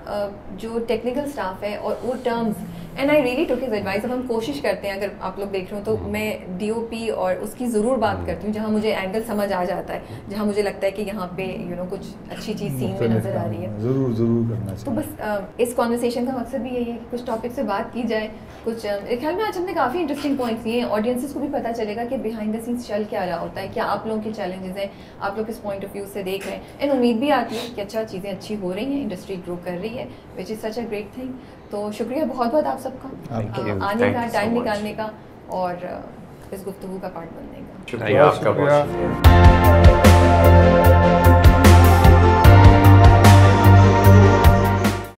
जो टेक्निकल स्टाफ है और वो terms, and I really took his advice. अब हम कोशिश करते हैं, अगर आप लोग देख रहे हो तो मैं डीओपी और उसकी ज़रूर बात करती हूँ जहाँ मुझे एंगल समझ आ जाता है, जहाँ मुझे लगता है कि यहाँ पे कुछ अच्छी चीज़ सीन में नज़र आ रही है, ज़रूर करना चाहिए। तो बस इस कॉन्वर्सेशन का मकसद भी यही है कि कुछ टॉपिक से बात की जाए। कुछ मेरे ख्याल में आज हमने काफ़ी इंटरेस्टिंग पॉइंट्स दिए हैं, ऑडियंसेस को भी पता चलेगा कि बिहाइंड द सीन्स चल क्या रहा होता है, क्या आप लोगों के चैलेंजेस हैं, आप लोग किस पॉइंट ऑफ व्यू से देख रहे हैं। एंड उम्मीद भी आती है कि अच्छा चीज़ें अच्छी हो रही हैं, इंडस्ट्री ग्रो कर रही है, which is such a great thing. तो शुक्रिया बहुत बहुत आप सबका आने का, टाइम निकालने का और इस गुफ्तगू का पार्ट बनने का। शुक्रिया आपका, बहुत शुक्रिया।